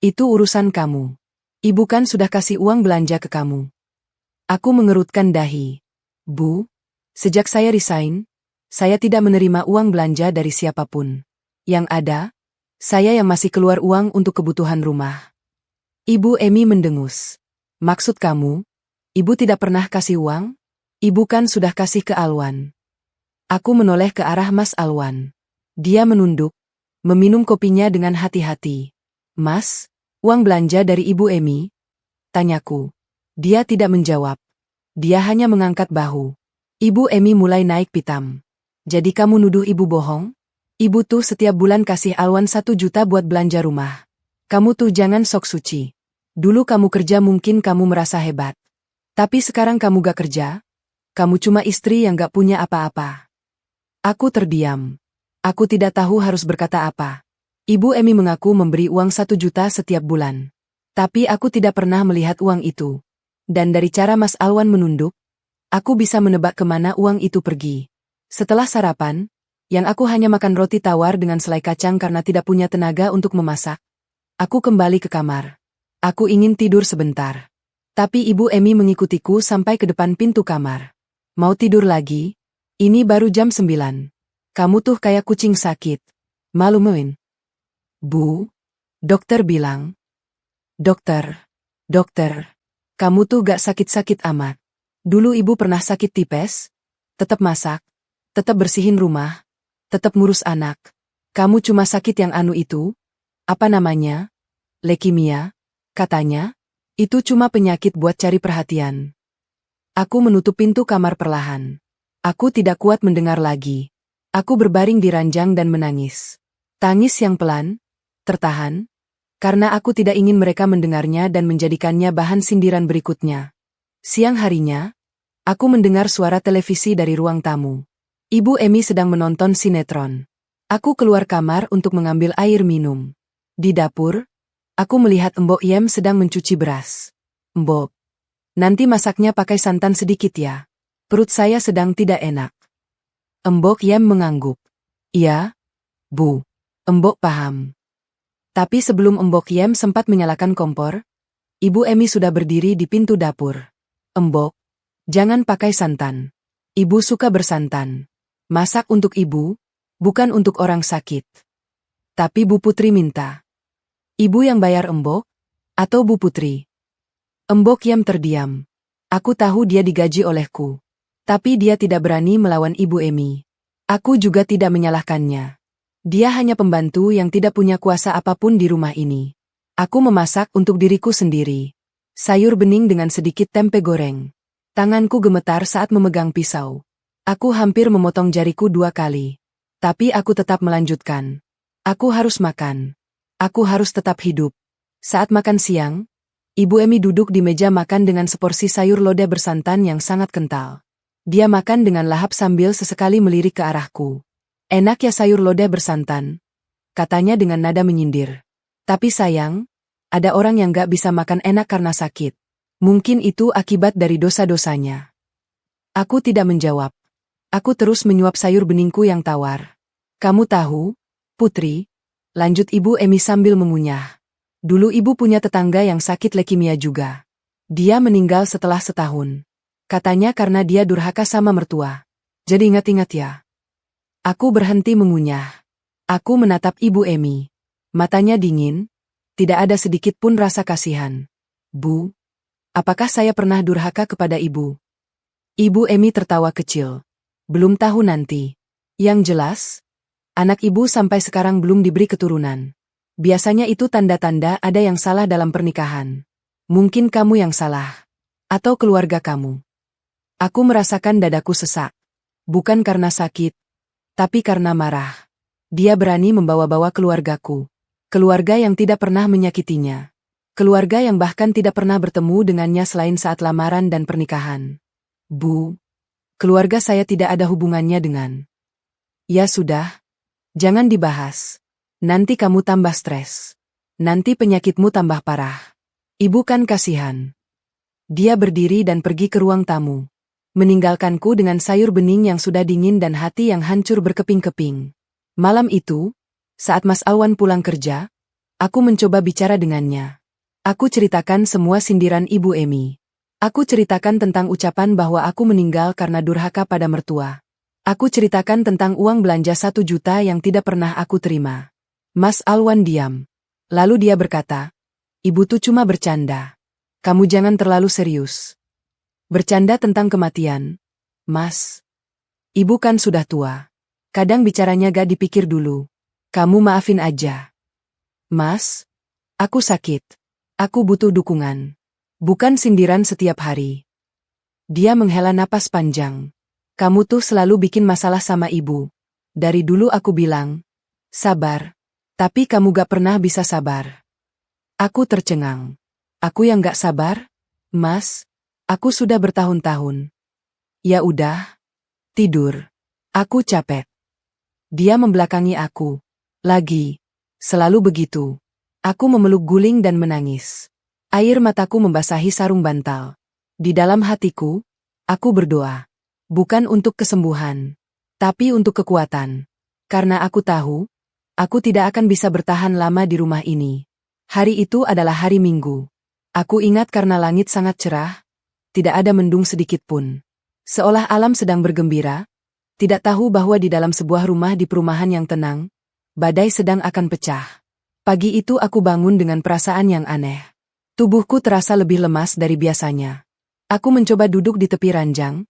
Itu urusan kamu. Ibu kan sudah kasih uang belanja ke kamu. Aku mengerutkan dahi. Bu, sejak saya resign, saya tidak menerima uang belanja dari siapapun. Yang ada, saya yang masih keluar uang untuk kebutuhan rumah. Ibu Emi mendengus. Maksud kamu, ibu tidak pernah kasih uang? Ibu kan sudah kasih ke Alwan. Aku menoleh ke arah Mas Alwan. Dia menunduk, meminum kopinya dengan hati-hati. Mas, uang belanja dari Ibu Emi? Tanyaku. Dia tidak menjawab. Dia hanya mengangkat bahu. Ibu Emi mulai naik pitam. Jadi kamu nuduh ibu bohong? Ibu tuh setiap bulan kasih Alwan 1 juta buat belanja rumah. Kamu tuh jangan sok suci. Dulu kamu kerja mungkin kamu merasa hebat. Tapi sekarang kamu gak kerja? Kamu cuma istri yang gak punya apa-apa. Aku terdiam. Aku tidak tahu harus berkata apa. Ibu Emi mengaku memberi uang 1 juta setiap bulan. Tapi aku tidak pernah melihat uang itu. Dan dari cara Mas Alwan menunduk, aku bisa menebak kemana uang itu pergi. Setelah sarapan, yang aku hanya makan roti tawar dengan selai kacang karena tidak punya tenaga untuk memasak, aku kembali ke kamar. Aku ingin tidur sebentar. Tapi Ibu Emi mengikutiku sampai ke depan pintu kamar. Mau tidur lagi? Ini baru jam 9. Kamu tuh kayak kucing sakit. Malu-maluin. Bu, dokter bilang. Dokter, kamu tuh gak sakit-sakit amat. Dulu ibu pernah sakit tipes, tetap masak, tetap bersihin rumah, tetap ngurus anak. Kamu cuma sakit yang anu itu? Apa namanya? Leukemia, katanya. Itu cuma penyakit buat cari perhatian. Aku menutup pintu kamar perlahan. Aku tidak kuat mendengar lagi. Aku berbaring di ranjang dan menangis. Tangis yang pelan, tertahan, karena aku tidak ingin mereka mendengarnya dan menjadikannya bahan sindiran berikutnya. Siang harinya, aku mendengar suara televisi dari ruang tamu. Ibu Emi sedang menonton sinetron. Aku keluar kamar untuk mengambil air minum. Di dapur, aku melihat Mbok Yem sedang mencuci beras. Mbok, nanti masaknya pakai santan sedikit ya. Perut saya sedang tidak enak. Mbok Yem mengangguk. Iya, Bu. Mbok paham. Tapi sebelum Mbok Yem sempat menyalakan kompor, Ibu Emi sudah berdiri di pintu dapur. Mbok, jangan pakai santan. Ibu suka bersantan. Masak untuk ibu, bukan untuk orang sakit. Tapi Bu Putri minta. Ibu yang bayar Mbok, atau Bu Putri? Mbok Yem terdiam. Aku tahu dia digaji olehku. Tapi dia tidak berani melawan Ibu Emi. Aku juga tidak menyalahkannya. Dia hanya pembantu yang tidak punya kuasa apapun di rumah ini. Aku memasak untuk diriku sendiri. Sayur bening dengan sedikit tempe goreng. Tanganku gemetar saat memegang pisau. Aku hampir memotong jariku 2 kali. Tapi aku tetap melanjutkan. Aku harus makan. Aku harus tetap hidup. Saat makan siang, Ibu Emi duduk di meja makan dengan seporsi sayur lodeh bersantan yang sangat kental. Dia makan dengan lahap sambil sesekali melirik ke arahku. Enak ya sayur lodeh bersantan, katanya dengan nada menyindir. Tapi sayang, ada orang yang gak bisa makan enak karena sakit. Mungkin itu akibat dari dosa-dosanya. Aku tidak menjawab. Aku terus menyuap sayur beningku yang tawar. Kamu tahu, Putri, lanjut Ibu Emi sambil mengunyah. Dulu ibu punya tetangga yang sakit leukemia juga. Dia meninggal setelah setahun. Katanya karena dia durhaka sama mertua. Jadi ingat-ingat ya. Aku berhenti mengunyah. Aku menatap Ibu Emi. Matanya dingin, tidak ada sedikit pun rasa kasihan. Bu, apakah saya pernah durhaka kepada ibu? Ibu Emi tertawa kecil. Belum tahu nanti. Yang jelas, anak ibu sampai sekarang belum diberi keturunan. Biasanya itu tanda-tanda ada yang salah dalam pernikahan. Mungkin kamu yang salah. Atau keluarga kamu. Aku merasakan dadaku sesak. Bukan karena sakit, tapi karena marah. Dia berani membawa-bawa keluargaku. Keluarga yang tidak pernah menyakitinya. Keluarga yang bahkan tidak pernah bertemu dengannya selain saat lamaran dan pernikahan. Bu, keluarga saya tidak ada hubungannya dengan... Ya sudah, jangan dibahas. Nanti kamu tambah stres. Nanti penyakitmu tambah parah. Ibu kan kasihan. Dia berdiri dan pergi ke ruang tamu. Meninggalkanku dengan sayur bening yang sudah dingin dan hati yang hancur berkeping-keping. Malam itu, saat Mas Alwan pulang kerja, aku mencoba bicara dengannya. Aku ceritakan semua sindiran Ibu Emi. Aku ceritakan tentang ucapan bahwa aku meninggal karena durhaka pada mertua. Aku ceritakan tentang uang belanja 1 juta yang tidak pernah aku terima. Mas Alwan diam. Lalu dia berkata, "Ibu tuh cuma bercanda. Kamu jangan terlalu serius. Bercanda tentang kematian, Mas. Ibu kan sudah tua. Kadang bicaranya gak dipikir dulu. Kamu maafin aja. Mas, aku sakit. Aku butuh dukungan. Bukan sindiran setiap hari." Dia menghela napas panjang. "Kamu tuh selalu bikin masalah sama ibu. Dari dulu aku bilang, sabar. Tapi kamu gak pernah bisa sabar." Aku tercengang. Aku yang gak sabar? Mas, aku sudah bertahun-tahun. Ya udah, tidur. Aku capek. Dia membelakangi aku. Lagi. Selalu begitu. Aku memeluk guling dan menangis. Air mataku membasahi sarung bantal. Di dalam hatiku, aku berdoa. Bukan untuk kesembuhan, tapi untuk kekuatan. Karena aku tahu, aku tidak akan bisa bertahan lama di rumah ini. Hari itu adalah hari Minggu. Aku ingat karena langit sangat cerah, tidak ada mendung sedikit pun. Seolah alam sedang bergembira, tidak tahu bahwa di dalam sebuah rumah di perumahan yang tenang, badai sedang akan pecah. Pagi itu aku bangun dengan perasaan yang aneh. Tubuhku terasa lebih lemas dari biasanya. Aku mencoba duduk di tepi ranjang,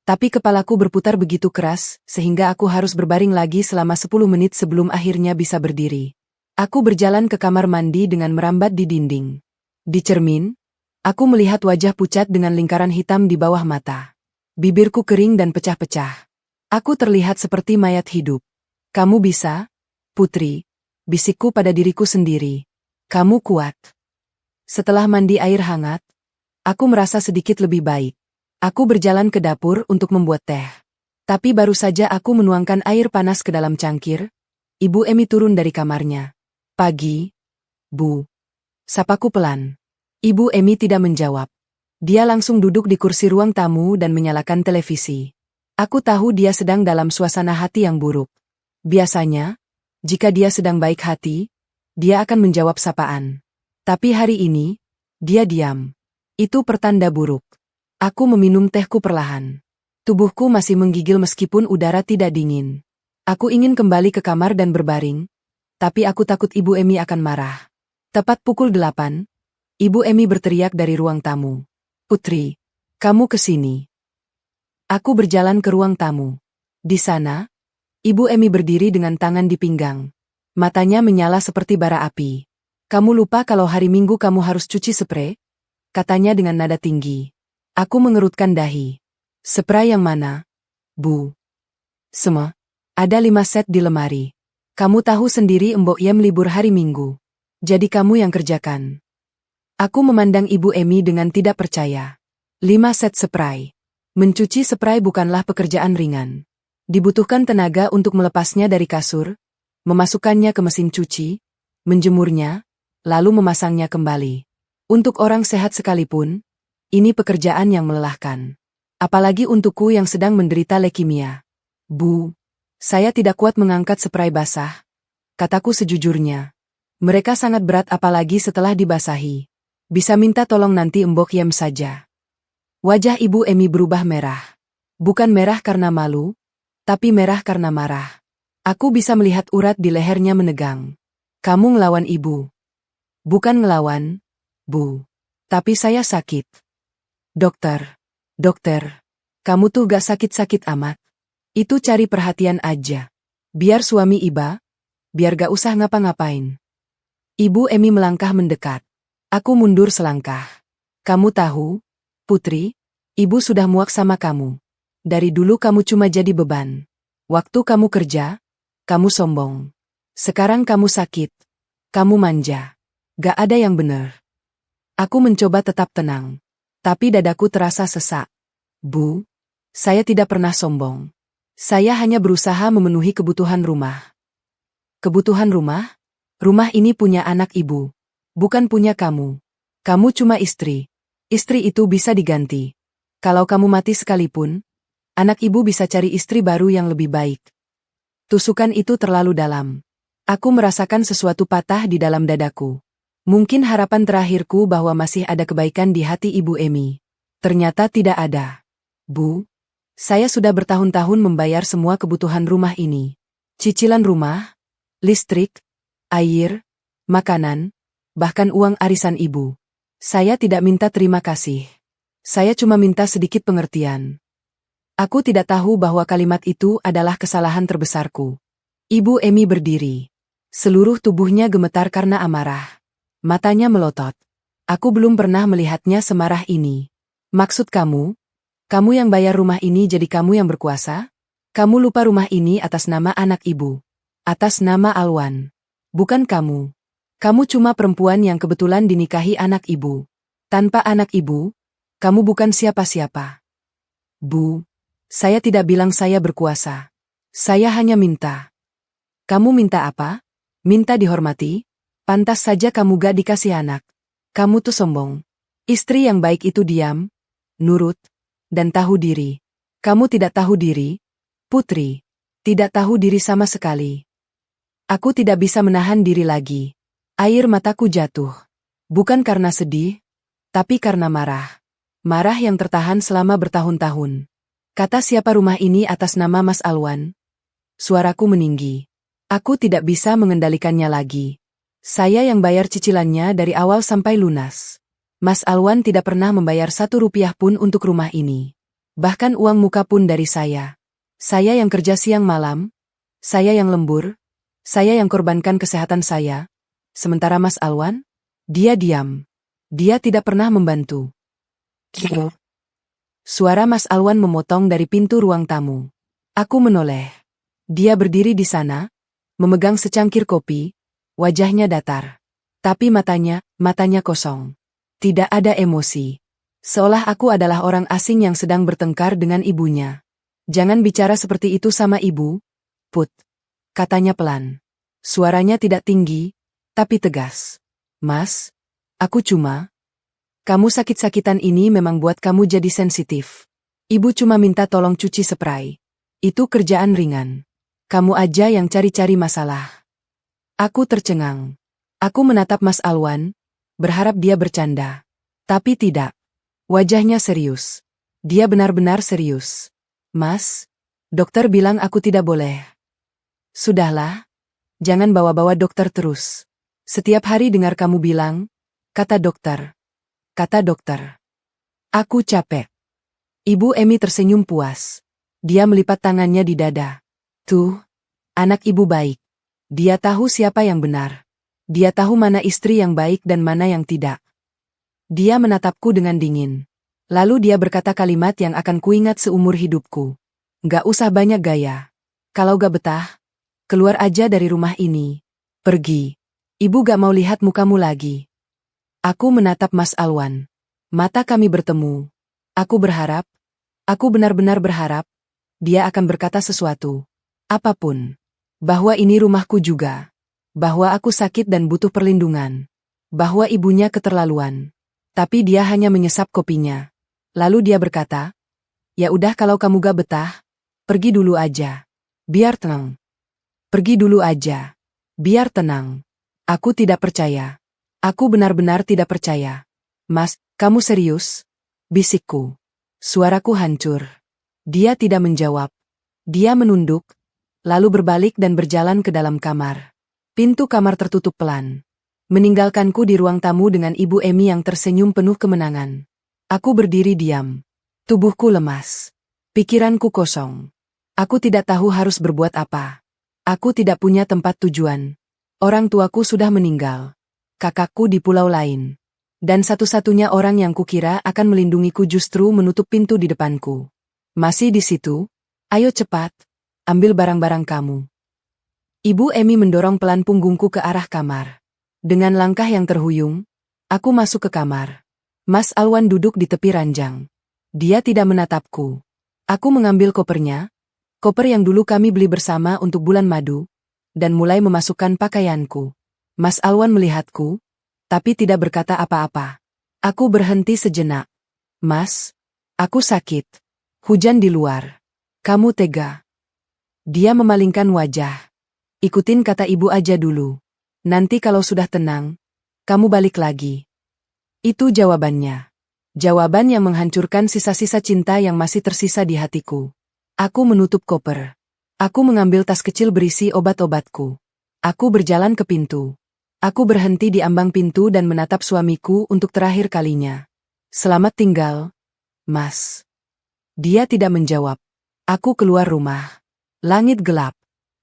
tapi kepalaku berputar begitu keras sehingga aku harus berbaring lagi selama 10 menit sebelum akhirnya bisa berdiri. Aku berjalan ke kamar mandi dengan merambat di dinding. Di cermin, aku melihat wajah pucat dengan lingkaran hitam di bawah mata. Bibirku kering dan pecah-pecah. Aku terlihat seperti mayat hidup. "Kamu bisa, Putri," bisikku pada diriku sendiri. "Kamu kuat." Setelah mandi air hangat, aku merasa sedikit lebih baik. Aku berjalan ke dapur untuk membuat teh. Tapi baru saja aku menuangkan air panas ke dalam cangkir, Ibu Emi turun dari kamarnya. "Pagi, Bu." Sapaku pelan. Ibu Emi tidak menjawab. Dia langsung duduk di kursi ruang tamu dan menyalakan televisi. Aku tahu dia sedang dalam suasana hati yang buruk. Biasanya, jika dia sedang baik hati, dia akan menjawab sapaan. Tapi hari ini, dia diam. Itu pertanda buruk. Aku meminum tehku perlahan. Tubuhku masih menggigil meskipun udara tidak dingin. Aku ingin kembali ke kamar dan berbaring, tapi aku takut Ibu Emi akan marah. Tepat pukul 8, Ibu Emi berteriak dari ruang tamu. "Putri, kamu ke sini." Aku berjalan ke ruang tamu. Di sana, Ibu Emi berdiri dengan tangan di pinggang. Matanya menyala seperti bara api. "Kamu lupa kalau hari Minggu kamu harus cuci spray?" katanya dengan nada tinggi. Aku mengerutkan dahi. "Spray yang mana, Bu?" "Semua. Ada 5 set di lemari. Kamu tahu sendiri Mbok Yem libur hari Minggu. Jadi kamu yang kerjakan." Aku memandang Ibu Emi dengan tidak percaya. 5 set spray. Mencuci spray bukanlah pekerjaan ringan. Dibutuhkan tenaga untuk melepasnya dari kasur, memasukkannya ke mesin cuci, menjemurnya, lalu memasangnya kembali. Untuk orang sehat sekalipun, ini pekerjaan yang melelahkan. Apalagi untukku yang sedang menderita leukemia. "Bu, saya tidak kuat mengangkat spray basah," kataku sejujurnya. "Mereka sangat berat apalagi setelah dibasahi. Bisa minta tolong nanti Mbok Yem saja." Wajah Ibu Emi berubah merah. Bukan merah karena malu, tapi merah karena marah. Aku bisa melihat urat di lehernya menegang. Kamu ngelawan ibu. Bukan ngelawan, Bu. Tapi saya sakit. Dokter. Dokter. Kamu tuh gak sakit-sakit amat. Itu cari perhatian aja. Biar suami iba, biar gak usah ngapa-ngapain. Ibu Emi melangkah mendekat. Aku mundur selangkah. Kamu tahu, Putri, ibu sudah muak sama kamu. Dari dulu kamu cuma jadi beban. Waktu kamu kerja, kamu sombong. Sekarang kamu sakit. Kamu manja. Gak ada yang benar. Aku mencoba tetap tenang. Tapi dadaku terasa sesak. Bu, saya tidak pernah sombong. Saya hanya berusaha memenuhi kebutuhan rumah. Kebutuhan rumah? Rumah ini punya anak ibu. Bukan punya kamu. Kamu cuma istri. Istri itu bisa diganti. Kalau kamu mati sekalipun, anak ibu bisa cari istri baru yang lebih baik. Tusukan itu terlalu dalam. Aku merasakan sesuatu patah di dalam dadaku. Mungkin harapan terakhirku bahwa masih ada kebaikan di hati Ibu Emi. Ternyata tidak ada. Bu, saya sudah bertahun-tahun membayar semua kebutuhan rumah ini. Cicilan rumah, listrik, air, makanan, bahkan uang arisan ibu. Saya tidak minta terima kasih. Saya cuma minta sedikit pengertian. Aku tidak tahu bahwa kalimat itu adalah kesalahan terbesarku. Ibu Emi berdiri. Seluruh tubuhnya gemetar karena amarah. Matanya melotot. Aku belum pernah melihatnya semarah ini. Maksud kamu? Kamu yang bayar rumah ini jadi kamu yang berkuasa? Kamu lupa rumah ini atas nama anak ibu. Atas nama Alwan. Bukan kamu. Kamu cuma perempuan yang kebetulan dinikahi anak ibu. Tanpa anak ibu, kamu bukan siapa-siapa. Bu, saya tidak bilang saya berkuasa. Saya hanya minta. Kamu minta apa? Minta dihormati? Pantas saja kamu gak dikasih anak. Kamu tuh sombong. Istri yang baik itu diam, nurut, dan tahu diri. Kamu tidak tahu diri, Putri. Tidak tahu diri sama sekali. Aku tidak bisa menahan diri lagi. Air mataku jatuh. Bukan karena sedih, tapi karena marah. Marah yang tertahan selama bertahun-tahun. Kata siapa rumah ini atas nama Mas Alwan? Suaraku meninggi. Aku tidak bisa mengendalikannya lagi. Saya yang bayar cicilannya dari awal sampai lunas. Mas Alwan tidak pernah membayar 1 rupiah pun untuk rumah ini. Bahkan uang muka pun dari saya. Saya yang kerja siang malam. Saya yang lembur. Saya yang korbankan kesehatan saya. Sementara Mas Alwan? Dia diam. Dia tidak pernah membantu. Suara Mas Alwan memotong dari pintu ruang tamu. Aku menoleh. Dia berdiri di sana, memegang secangkir kopi. Wajahnya datar. Tapi matanya kosong. Tidak ada emosi. Seolah aku adalah orang asing yang sedang bertengkar dengan ibunya. Jangan bicara seperti itu sama ibu, Put. Katanya pelan. Suaranya tidak tinggi, tapi tegas. Mas, aku cuma... Kamu sakit-sakitan ini memang buat kamu jadi sensitif. Ibu cuma minta tolong cuci spray. Itu kerjaan ringan. Kamu aja yang cari-cari masalah. Aku tercengang. Aku menatap Mas Alwan, berharap dia bercanda. Tapi tidak. Wajahnya serius. Dia benar-benar serius. Mas, dokter bilang aku tidak boleh. Sudahlah. Jangan bawa-bawa dokter terus. Setiap hari dengar kamu bilang, kata dokter. Kata dokter. Aku capek. Ibu Emi tersenyum puas. Dia melipat tangannya di dada. Tuh, anak ibu baik. Dia tahu siapa yang benar. Dia tahu mana istri yang baik dan mana yang tidak. Dia menatapku dengan dingin. Lalu dia berkata kalimat yang akan kuingat seumur hidupku. Gak usah banyak gaya. Kalau gak betah, keluar aja dari rumah ini. Pergi. Ibu gak mau lihat mukamu lagi. Aku menatap Mas Alwan. Mata kami bertemu. Aku berharap, aku benar-benar berharap, dia akan berkata sesuatu. Apapun. Bahwa ini rumahku juga. Bahwa aku sakit dan butuh perlindungan. Bahwa ibunya keterlaluan. Tapi dia hanya menyesap kopinya. Lalu dia berkata, ya udah kalau kamu gak betah, pergi dulu aja. Biar tenang. Pergi dulu aja. Biar tenang. Aku tidak percaya. Aku benar-benar tidak percaya. Mas, kamu serius? Bisikku. Suaraku hancur. Dia tidak menjawab. Dia menunduk, lalu berbalik dan berjalan ke dalam kamar. Pintu kamar tertutup pelan, meninggalkanku di ruang tamu dengan Ibu Emi yang tersenyum penuh kemenangan. Aku berdiri diam. Tubuhku lemas. Pikiranku kosong. Aku tidak tahu harus berbuat apa. Aku tidak punya tempat tujuan. Orang tuaku sudah meninggal. Kakakku di pulau lain. Dan satu-satunya orang yang kukira akan melindungiku justru menutup pintu di depanku. Masih di situ? Ayo cepat, ambil barang-barang kamu. Ibu Emi mendorong pelan punggungku ke arah kamar. Dengan langkah yang terhuyung, aku masuk ke kamar. Mas Alwan duduk di tepi ranjang. Dia tidak menatapku. Aku mengambil kopernya, koper yang dulu kami beli bersama untuk bulan madu, dan mulai memasukkan pakaianku. Mas Alwan melihatku, tapi tidak berkata apa-apa. Aku berhenti sejenak. Mas, aku sakit. Hujan di luar. Kamu tega. Dia memalingkan wajah. Ikutin kata ibu aja dulu. Nanti kalau sudah tenang, kamu balik lagi. Itu jawabannya. Jawaban yang menghancurkan sisa-sisa cinta yang masih tersisa di hatiku. Aku menutup koper. Aku mengambil tas kecil berisi obat-obatku. Aku berjalan ke pintu. Aku berhenti di ambang pintu dan menatap suamiku untuk terakhir kalinya. Selamat tinggal, Mas. Dia tidak menjawab. Aku keluar rumah. Langit gelap.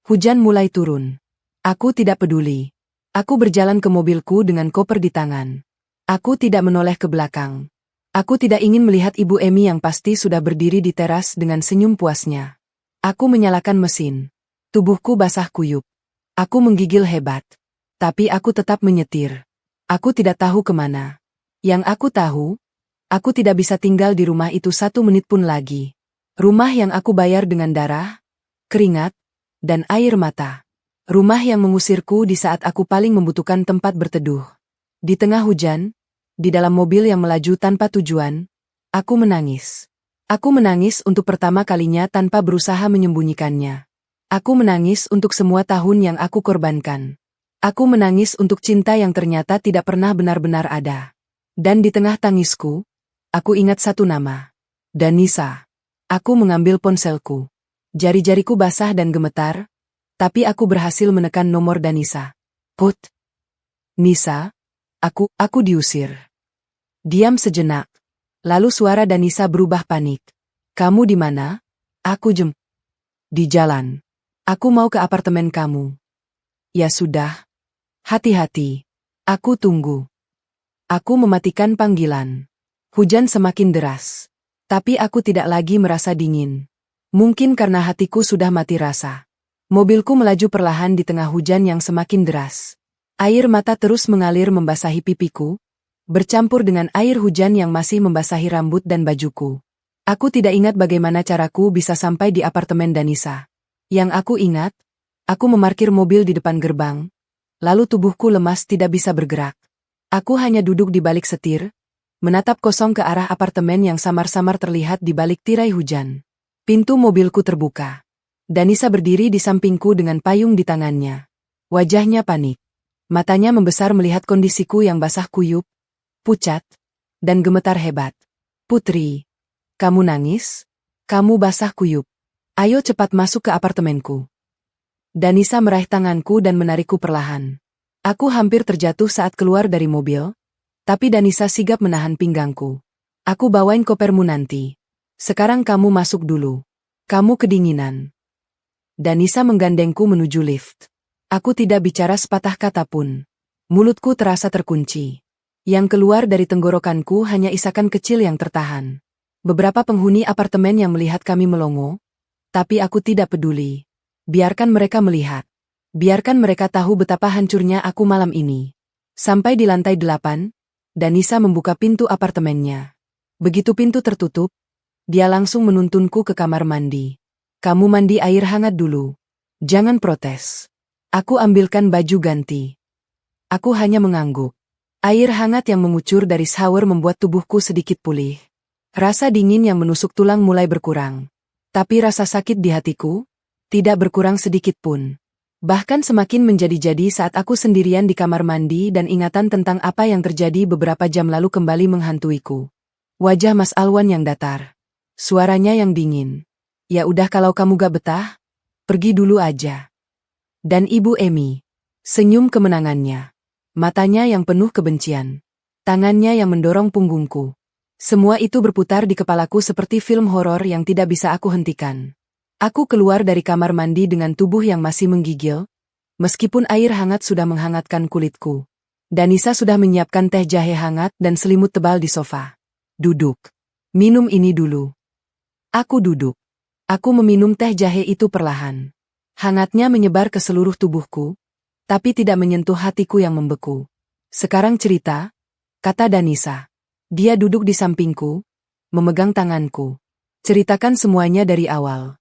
Hujan mulai turun. Aku tidak peduli. Aku berjalan ke mobilku dengan koper di tangan. Aku tidak menoleh ke belakang. Aku tidak ingin melihat Ibu Emi yang pasti sudah berdiri di teras dengan senyum puasnya. Aku menyalakan mesin. Tubuhku basah kuyup. Aku menggigil hebat. Tapi aku tetap menyetir. Aku tidak tahu kemana. Yang aku tahu, aku tidak bisa tinggal di rumah itu 1 menit pun lagi. Rumah yang aku bayar dengan darah, keringat, dan air mata. Rumah yang mengusirku di saat aku paling membutuhkan tempat berteduh. Di tengah hujan, di dalam mobil yang melaju tanpa tujuan, aku menangis. Aku menangis untuk pertama kalinya tanpa berusaha menyembunyikannya. Aku menangis untuk semua tahun yang aku korbankan. Aku menangis untuk cinta yang ternyata tidak pernah benar-benar ada. Dan di tengah tangisku, aku ingat satu nama. Danisa. Aku mengambil ponselku. Jari-jariku basah dan gemetar, tapi aku berhasil menekan nomor Danisa. Put. Nisa, aku diusir. Diam sejenak. Lalu suara Danisa berubah panik. Kamu di mana? Aku di jalan. Aku mau ke apartemen kamu. Ya sudah. Hati-hati. Aku tunggu. Aku mematikan panggilan. Hujan semakin deras. Tapi aku tidak lagi merasa dingin. Mungkin karena hatiku sudah mati rasa. Mobilku melaju perlahan di tengah hujan yang semakin deras. Air mata terus mengalir membasahi pipiku, bercampur dengan air hujan yang masih membasahi rambut dan bajuku. Aku tidak ingat bagaimana caraku bisa sampai di apartemen Danisa. Yang aku ingat, aku memarkir mobil di depan gerbang, lalu tubuhku lemas tidak bisa bergerak. Aku hanya duduk di balik setir, menatap kosong ke arah apartemen yang samar-samar terlihat di balik tirai hujan. Pintu mobilku terbuka. Danisa berdiri di sampingku dengan payung di tangannya. Wajahnya panik. Matanya membesar melihat kondisiku yang basah kuyup, pucat, dan gemetar hebat. Putri, kamu nangis? Kamu basah kuyup. Ayo cepat masuk ke apartemenku. Danisa meraih tanganku dan menarikku perlahan. Aku hampir terjatuh saat keluar dari mobil, tapi Danisa sigap menahan pinggangku. Aku bawain kopermu nanti. Sekarang kamu masuk dulu. Kamu kedinginan. Danisa menggandengku menuju lift. Aku tidak bicara sepatah kata pun. Mulutku terasa terkunci. Yang keluar dari tenggorokanku hanya isakan kecil yang tertahan. Beberapa penghuni apartemen yang melihat kami melongo, tapi aku tidak peduli. Biarkan mereka melihat. Biarkan mereka tahu betapa hancurnya aku malam ini. Sampai di lantai 8, Danisa membuka pintu apartemennya. Begitu pintu tertutup, dia langsung menuntunku ke kamar mandi. Kamu mandi air hangat dulu. Jangan protes. Aku ambilkan baju ganti. Aku hanya mengangguk. Air hangat yang mengucur dari shower membuat tubuhku sedikit pulih. Rasa dingin yang menusuk tulang mulai berkurang. Tapi rasa sakit di hatiku tidak berkurang sedikit pun. Bahkan semakin menjadi-jadi saat aku sendirian di kamar mandi dan ingatan tentang apa yang terjadi beberapa jam lalu kembali menghantuiku. Wajah Mas Alwan yang datar. Suaranya yang dingin. Ya udah kalau kamu gak betah, pergi dulu aja. Dan Ibu Emi. Senyum kemenangannya. Matanya yang penuh kebencian. Tangannya yang mendorong punggungku. Semua itu berputar di kepalaku seperti film horor yang tidak bisa aku hentikan. Aku keluar dari kamar mandi dengan tubuh yang masih menggigil, meskipun air hangat sudah menghangatkan kulitku. Danisa sudah menyiapkan teh jahe hangat dan selimut tebal di sofa. Duduk. Minum ini dulu. Aku duduk. Aku meminum teh jahe itu perlahan. Hangatnya menyebar ke seluruh tubuhku, tapi tidak menyentuh hatiku yang membeku. Sekarang cerita, kata Danisa. Dia duduk di sampingku, memegang tanganku. Ceritakan semuanya dari awal.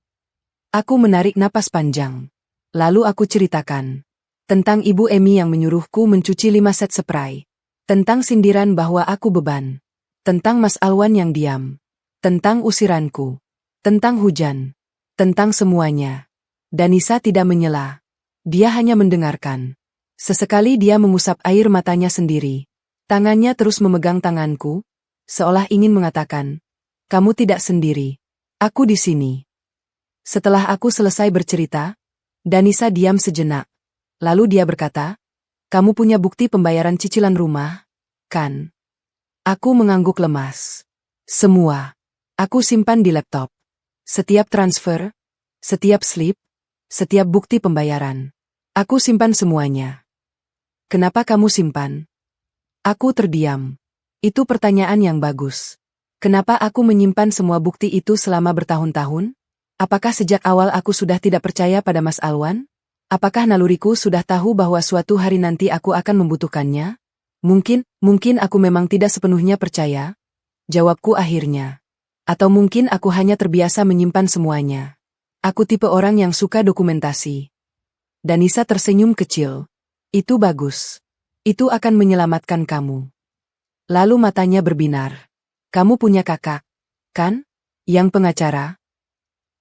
Aku menarik napas panjang. Lalu aku ceritakan. Tentang Ibu Emi yang menyuruhku mencuci 5 set spray. Tentang sindiran bahwa aku beban. Tentang Mas Alwan yang diam. Tentang usiranku. Tentang hujan. Tentang semuanya. Danisa tidak menyela. Dia hanya mendengarkan. Sesekali dia mengusap air matanya sendiri. Tangannya terus memegang tanganku, seolah ingin mengatakan, "Kamu tidak sendiri. Aku di sini." Setelah aku selesai bercerita, Danisa diam sejenak. Lalu dia berkata, "Kamu punya bukti pembayaran cicilan rumah, kan?" Aku mengangguk lemas. Semua. Aku simpan di laptop. Setiap transfer, setiap slip, setiap bukti pembayaran. Aku simpan semuanya. Kenapa kamu simpan? Aku terdiam. Itu pertanyaan yang bagus. Kenapa aku menyimpan semua bukti itu selama bertahun-tahun? Apakah sejak awal aku sudah tidak percaya pada Mas Alwan? Apakah naluriku sudah tahu bahwa suatu hari nanti aku akan membutuhkannya? Mungkin aku memang tidak sepenuhnya percaya. Jawabku akhirnya. Atau mungkin aku hanya terbiasa menyimpan semuanya. Aku tipe orang yang suka dokumentasi. Danisa tersenyum kecil. Itu bagus. Itu akan menyelamatkan kamu. Lalu matanya berbinar. Kamu punya kakak, kan? Yang pengacara?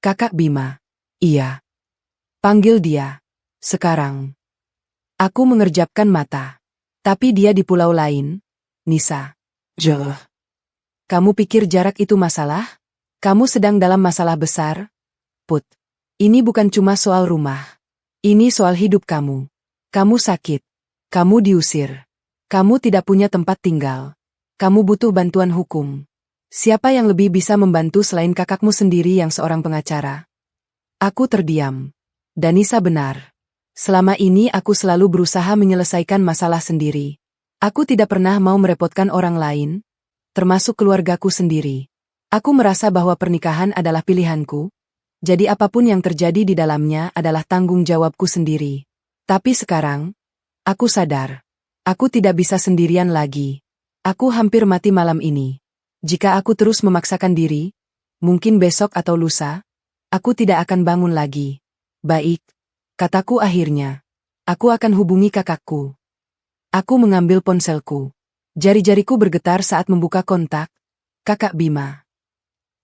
Kakak Bima. Iya. Panggil dia. Sekarang. Aku mengerjapkan mata. Tapi dia di pulau lain. Nisa. Jauh. Kamu pikir jarak itu masalah? Kamu sedang dalam masalah besar? Put. Ini bukan cuma soal rumah. Ini soal hidup kamu. Kamu sakit. Kamu diusir. Kamu tidak punya tempat tinggal. Kamu butuh bantuan hukum. Siapa yang lebih bisa membantu selain kakakmu sendiri yang seorang pengacara? Aku terdiam. Danisa benar. Selama ini aku selalu berusaha menyelesaikan masalah sendiri. Aku tidak pernah mau merepotkan orang lain, termasuk keluargaku sendiri. Aku merasa bahwa pernikahan adalah pilihanku, jadi apapun yang terjadi di dalamnya adalah tanggung jawabku sendiri. Tapi sekarang, aku sadar. Aku tidak bisa sendirian lagi. Aku hampir mati malam ini. Jika aku terus memaksakan diri, mungkin besok atau lusa, aku tidak akan bangun lagi. Baik, kataku akhirnya. Aku akan hubungi kakakku. Aku mengambil ponselku. Jari-jariku bergetar saat membuka kontak. Kakak Bima.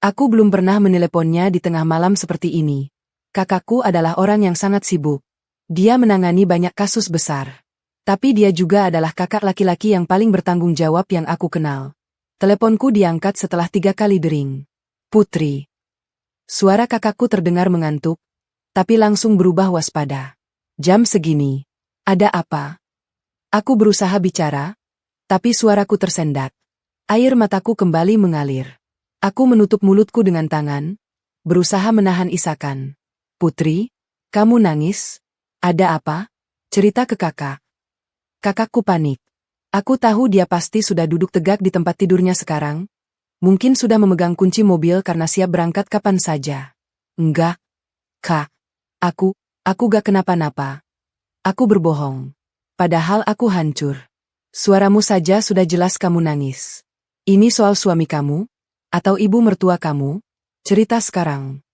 Aku belum pernah meneleponnya di tengah malam seperti ini. Kakakku adalah orang yang sangat sibuk. Dia menangani banyak kasus besar. Tapi dia juga adalah kakak laki-laki yang paling bertanggung jawab yang aku kenal. Teleponku diangkat setelah 3 kali dering. Putri. Suara kakakku terdengar mengantuk, tapi langsung berubah waspada. Jam segini. Ada apa? Aku berusaha bicara, tapi suaraku tersendat. Air mataku kembali mengalir. Aku menutup mulutku dengan tangan, berusaha menahan isakan. Putri, kamu nangis? Ada apa? Cerita ke kakak. Kakakku panik. Aku tahu dia pasti sudah duduk tegak di tempat tidurnya sekarang. Mungkin sudah memegang kunci mobil karena siap berangkat kapan saja. Enggak. Kak. Aku gak kenapa-napa. Aku berbohong. Padahal aku hancur. Suaramu saja sudah jelas kamu nangis. Ini soal suami kamu? Atau ibu mertua kamu? Cerita sekarang.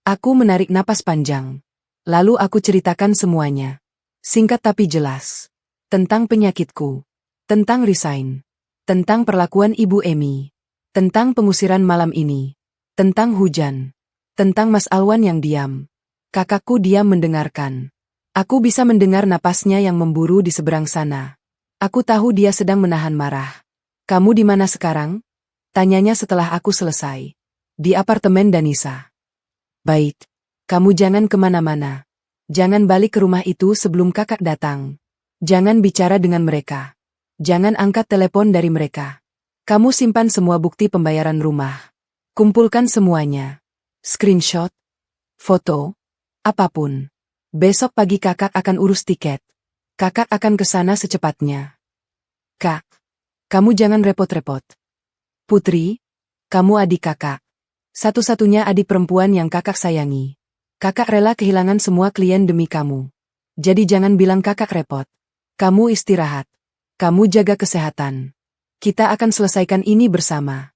Aku menarik napas panjang. Lalu aku ceritakan semuanya. Singkat tapi jelas. Tentang penyakitku. Tentang resign. Tentang perlakuan Ibu Emi. Tentang pengusiran malam ini. Tentang hujan. Tentang Mas Alwan yang diam. Kakakku diam mendengarkan. Aku bisa mendengar napasnya yang memburu di seberang sana. Aku tahu dia sedang menahan marah. Kamu di mana sekarang? Tanyanya setelah aku selesai. Di apartemen Danisa. Baik. Kamu jangan kemana-mana. Jangan balik ke rumah itu sebelum kakak datang. Jangan bicara dengan mereka. Jangan angkat telepon dari mereka. Kamu simpan semua bukti pembayaran rumah. Kumpulkan semuanya. Screenshot, foto, apapun. Besok pagi kakak akan urus tiket. Kakak akan ke sana secepatnya. Kak, kamu jangan repot-repot. Putri, kamu adik kakak. Satu-satunya adik perempuan yang kakak sayangi. Kakak rela kehilangan semua klien demi kamu. Jadi jangan bilang kakak repot. Kamu istirahat. Kamu jaga kesehatan. Kita akan selesaikan ini bersama.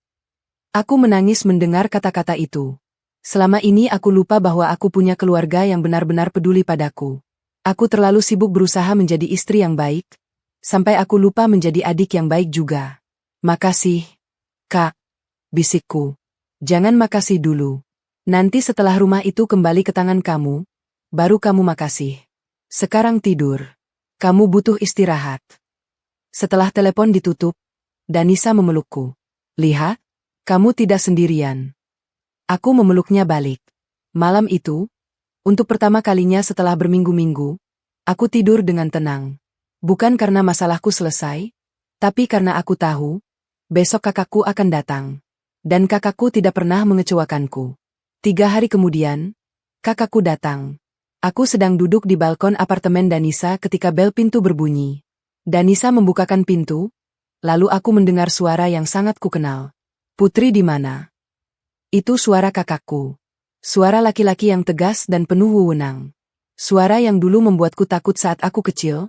Aku menangis mendengar kata-kata itu. Selama ini aku lupa bahwa aku punya keluarga yang benar-benar peduli padaku. Aku terlalu sibuk berusaha menjadi istri yang baik, sampai aku lupa menjadi adik yang baik juga. Makasih, Kak, bisikku. Jangan makasih dulu. Nanti setelah rumah itu kembali ke tangan kamu, baru kamu makasih. Sekarang tidur. Kamu butuh istirahat. Setelah telepon ditutup, Danisa memelukku. Lihat, kamu tidak sendirian. Aku memeluknya balik. Malam itu, untuk pertama kalinya setelah berminggu-minggu, aku tidur dengan tenang. Bukan karena masalahku selesai, tapi karena aku tahu, besok kakakku akan datang. Dan kakakku tidak pernah mengecewakanku. 3 hari kemudian, kakakku datang. Aku sedang duduk di balkon apartemen Danisa ketika bel pintu berbunyi. Danisa membukakan pintu, lalu aku mendengar suara yang sangat kukenal. Putri di mana? Itu suara kakakku. Suara laki-laki yang tegas dan penuh wewenang. Suara yang dulu membuatku takut saat aku kecil,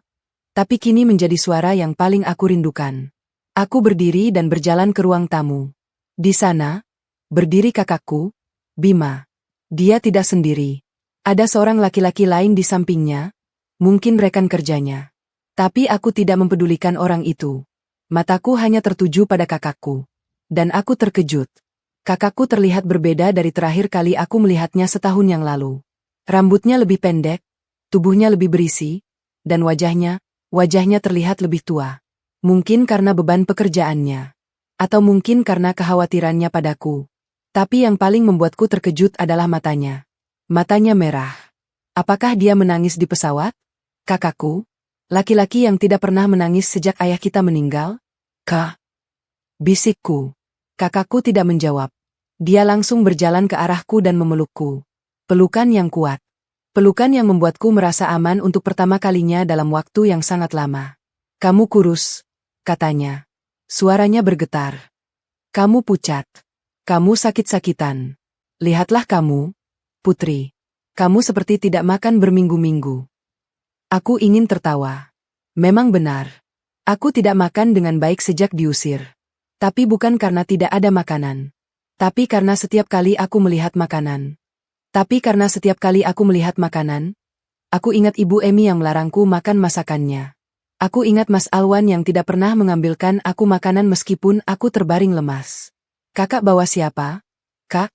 tapi kini menjadi suara yang paling aku rindukan. Aku berdiri dan berjalan ke ruang tamu. Di sana, berdiri kakakku, Bima. Dia tidak sendiri. Ada seorang laki-laki lain di sampingnya, mungkin rekan kerjanya. Tapi aku tidak mempedulikan orang itu. Mataku hanya tertuju pada kakakku. Dan aku terkejut. Kakakku terlihat berbeda dari terakhir kali aku melihatnya setahun yang lalu. Rambutnya lebih pendek, tubuhnya lebih berisi, dan wajahnya terlihat lebih tua. Mungkin karena beban pekerjaannya. Atau mungkin karena kekhawatirannya padaku. Tapi yang paling membuatku terkejut adalah matanya. Matanya merah. Apakah dia menangis di pesawat? Kakakku, laki-laki yang tidak pernah menangis sejak ayah kita meninggal? Kak? Bisikku. Kakakku tidak menjawab. Dia langsung berjalan ke arahku dan memelukku. Pelukan yang kuat. Pelukan yang membuatku merasa aman untuk pertama kalinya dalam waktu yang sangat lama. Kamu kurus, katanya. Suaranya bergetar. Kamu pucat. Kamu sakit-sakitan. Lihatlah kamu, Putri. Kamu seperti tidak makan berminggu-minggu. Aku ingin tertawa. Memang benar. Aku tidak makan dengan baik sejak diusir. Tapi bukan karena tidak ada makanan. Tapi karena setiap kali aku melihat makanan. Aku ingat Ibu Emi yang melarangku makan masakannya. Aku ingat Mas Alwan yang tidak pernah mengambilkan aku makanan meskipun aku terbaring lemas. Kakak bawa siapa? Kak?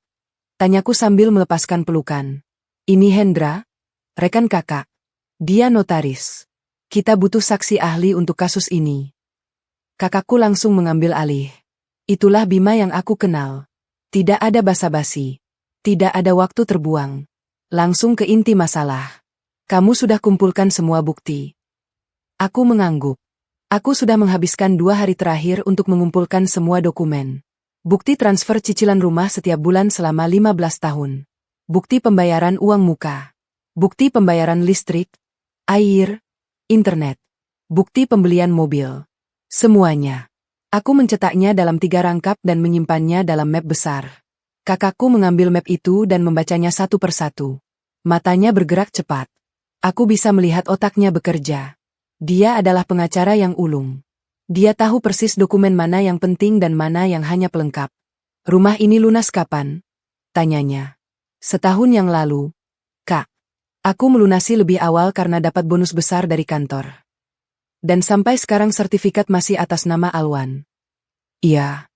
Tanyaku sambil melepaskan pelukan. Ini Hendra, rekan kakak. Dia notaris. Kita butuh saksi ahli untuk kasus ini. Kakakku langsung mengambil alih. Itulah Bima yang aku kenal. Tidak ada basa-basi. Tidak ada waktu terbuang. Langsung ke inti masalah. Kamu sudah kumpulkan semua bukti. Aku mengangguk. Aku sudah menghabiskan 2 hari terakhir untuk mengumpulkan semua dokumen. Bukti transfer cicilan rumah setiap bulan selama 15 tahun. Bukti pembayaran uang muka. Bukti pembayaran listrik, air, internet. Bukti pembelian mobil. Semuanya. Aku mencetaknya dalam 3 rangkap dan menyimpannya dalam map besar. Kakakku mengambil map itu dan membacanya satu persatu. Matanya bergerak cepat. Aku bisa melihat otaknya bekerja. Dia adalah pengacara yang ulung. Dia tahu persis dokumen mana yang penting dan mana yang hanya pelengkap. Rumah ini lunas kapan? Tanyanya. Setahun yang lalu. Kak. Aku melunasi lebih awal karena dapat bonus besar dari kantor. Dan sampai sekarang sertifikat masih atas nama Alwan. Iya.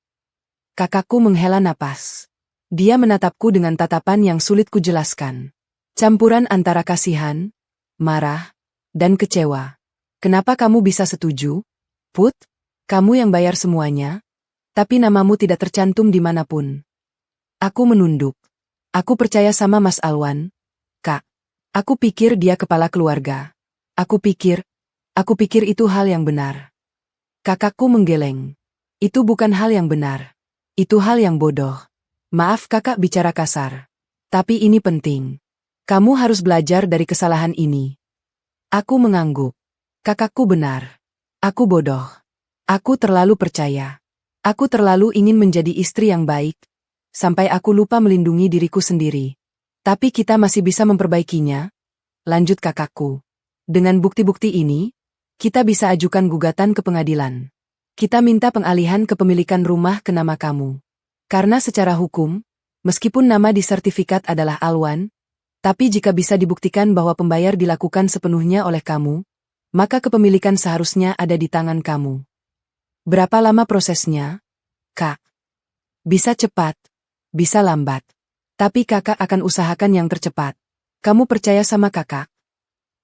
Kakakku menghela napas. Dia menatapku dengan tatapan yang sulit kujelaskan. Campuran antara kasihan, marah, dan kecewa. Kenapa kamu bisa setuju? Put, kamu yang bayar semuanya, tapi namamu tidak tercantum dimanapun. Aku menunduk. Aku percaya sama Mas Alwan, Kak. Aku pikir dia kepala keluarga. Aku pikir, Aku pikir itu hal yang benar. Kakakku menggeleng. Itu bukan hal yang benar. Itu hal yang bodoh. Maaf kakak bicara kasar. Tapi ini penting. Kamu harus belajar dari kesalahan ini. Aku mengangguk. Kakakku benar. Aku bodoh. Aku terlalu percaya. Aku terlalu ingin menjadi istri yang baik, sampai aku lupa melindungi diriku sendiri. Tapi kita masih bisa memperbaikinya, lanjut kakakku. Dengan bukti-bukti ini, kita bisa ajukan gugatan ke pengadilan. Kita minta pengalihan kepemilikan rumah ke nama kamu. Karena secara hukum, meskipun nama di sertifikat adalah Alwan, tapi jika bisa dibuktikan bahwa pembayar dilakukan sepenuhnya oleh kamu, maka kepemilikan seharusnya ada di tangan kamu. Berapa lama prosesnya, Kak? Bisa cepat, bisa lambat. Tapi kakak akan usahakan yang tercepat. Kamu percaya sama kakak?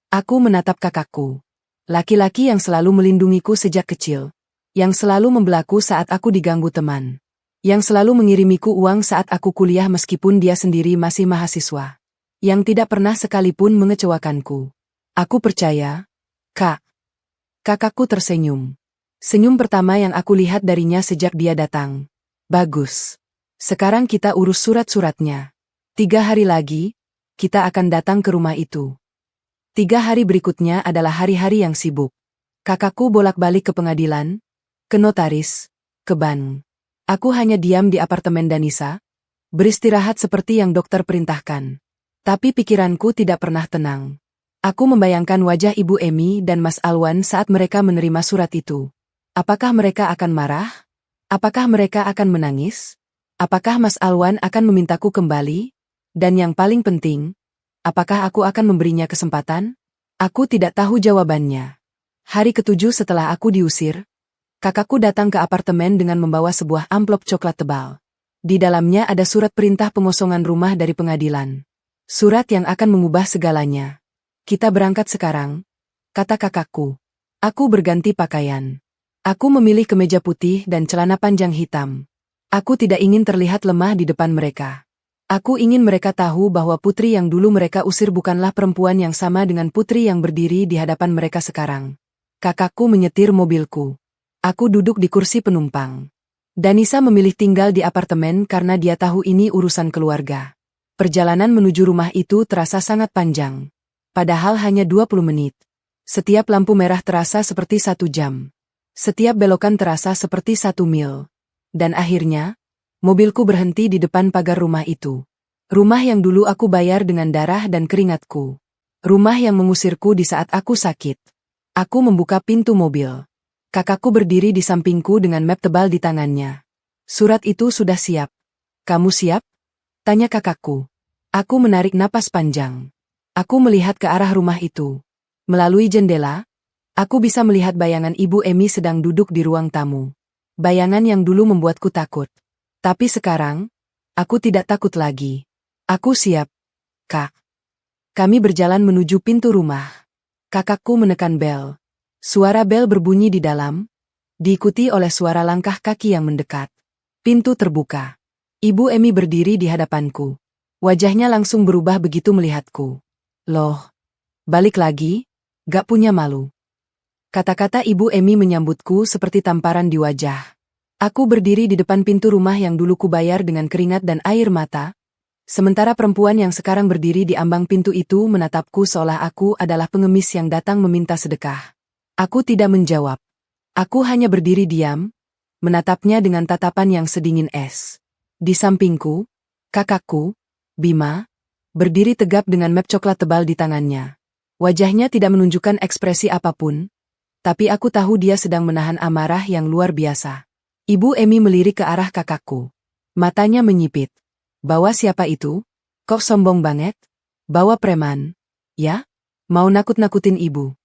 Aku menatap kakakku. Laki-laki yang selalu melindungiku sejak kecil. Yang selalu membelaku saat aku diganggu teman. Yang selalu mengirimiku uang saat aku kuliah meskipun dia sendiri masih mahasiswa. Yang tidak pernah sekalipun mengecewakanku. Aku percaya, Kak. Kakakku tersenyum. Senyum pertama yang aku lihat darinya sejak dia datang. Bagus. Sekarang kita urus surat-suratnya. 3 hari lagi, kita akan datang ke rumah itu. 3 hari berikutnya adalah hari-hari yang sibuk. Kakakku bolak-balik ke pengadilan, ke notaris, ke bank. Aku hanya diam di apartemen Danisa, beristirahat seperti yang dokter perintahkan. Tapi pikiranku tidak pernah tenang. Aku membayangkan wajah Ibu Emi dan Mas Alwan saat mereka menerima surat itu. Apakah mereka akan marah? Apakah mereka akan menangis? Apakah Mas Alwan akan memintaku kembali? Dan yang paling penting, apakah aku akan memberinya kesempatan? Aku tidak tahu jawabannya. Hari ke-7 setelah aku diusir, kakakku datang ke apartemen dengan membawa sebuah amplop coklat tebal. Di dalamnya ada surat perintah pengosongan rumah dari pengadilan. Surat yang akan mengubah segalanya. Kita berangkat sekarang, kata kakakku. Aku berganti pakaian. Aku memilih kemeja putih dan celana panjang hitam. Aku tidak ingin terlihat lemah di depan mereka. Aku ingin mereka tahu bahwa putri yang dulu mereka usir bukanlah perempuan yang sama dengan putri yang berdiri di hadapan mereka sekarang. Kakakku menyetir mobilku. Aku duduk di kursi penumpang. Danisa memilih tinggal di apartemen karena dia tahu ini urusan keluarga. Perjalanan menuju rumah itu terasa sangat panjang. Padahal hanya 20 menit. Setiap lampu merah terasa seperti 1 jam. Setiap belokan terasa seperti 1 mil. Dan akhirnya, mobilku berhenti di depan pagar rumah itu. Rumah yang dulu aku bayar dengan darah dan keringatku. Rumah yang mengusirku di saat aku sakit. Aku membuka pintu mobil. Kakakku berdiri di sampingku dengan map tebal di tangannya. Surat itu sudah siap. Kamu siap? Tanya kakakku. Aku menarik napas panjang. Aku melihat ke arah rumah itu. Melalui jendela, aku bisa melihat bayangan Ibu Emi sedang duduk di ruang tamu. Bayangan yang dulu membuatku takut. Tapi sekarang, aku tidak takut lagi. Aku siap, Kak. Kami berjalan menuju pintu rumah. Kakakku menekan bel. Suara bel berbunyi di dalam, diikuti oleh suara langkah kaki yang mendekat. Pintu terbuka. Ibu Emi berdiri di hadapanku. Wajahnya langsung berubah begitu melihatku. Loh, balik lagi? Gak punya malu. Kata-kata Ibu Emi menyambutku seperti tamparan di wajah. Aku berdiri di depan pintu rumah yang dulu kubayar dengan keringat dan air mata, sementara perempuan yang sekarang berdiri di ambang pintu itu menatapku seolah aku adalah pengemis yang datang meminta sedekah. Aku tidak menjawab. Aku hanya berdiri diam, menatapnya dengan tatapan yang sedingin es. Di sampingku, kakakku, Bima, berdiri tegap dengan map coklat tebal di tangannya. Wajahnya tidak menunjukkan ekspresi apapun, tapi aku tahu dia sedang menahan amarah yang luar biasa. Ibu Emi melirik ke arah kakakku. Matanya menyipit. Bawa siapa itu? Kok sombong banget? Bawa preman. Ya? Mau nakut-nakutin ibu.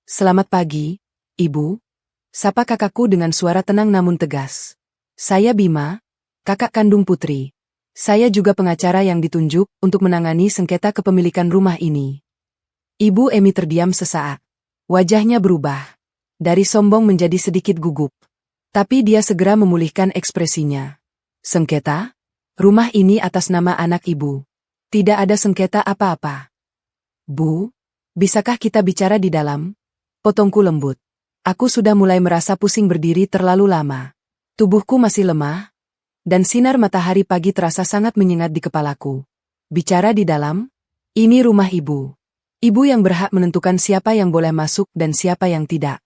Selamat pagi, ibu. Sapa kakakku dengan suara tenang namun tegas. Saya Bima, kakak kandung Putri. Saya juga pengacara yang ditunjuk untuk menangani sengketa kepemilikan rumah ini. Ibu Emi terdiam sesaat. Wajahnya berubah. Dari sombong menjadi sedikit gugup. Tapi dia segera memulihkan ekspresinya. Sengketa? Rumah ini atas nama anak ibu. Tidak ada sengketa apa-apa. Bu, bisakah kita bicara di dalam? potongku lembut. Aku sudah mulai merasa pusing berdiri terlalu lama. Tubuhku masih lemah, dan sinar matahari pagi terasa sangat menyengat di kepalaku. Bicara di dalam, ini rumah ibu. Ibu yang berhak menentukan siapa yang boleh masuk dan siapa yang tidak.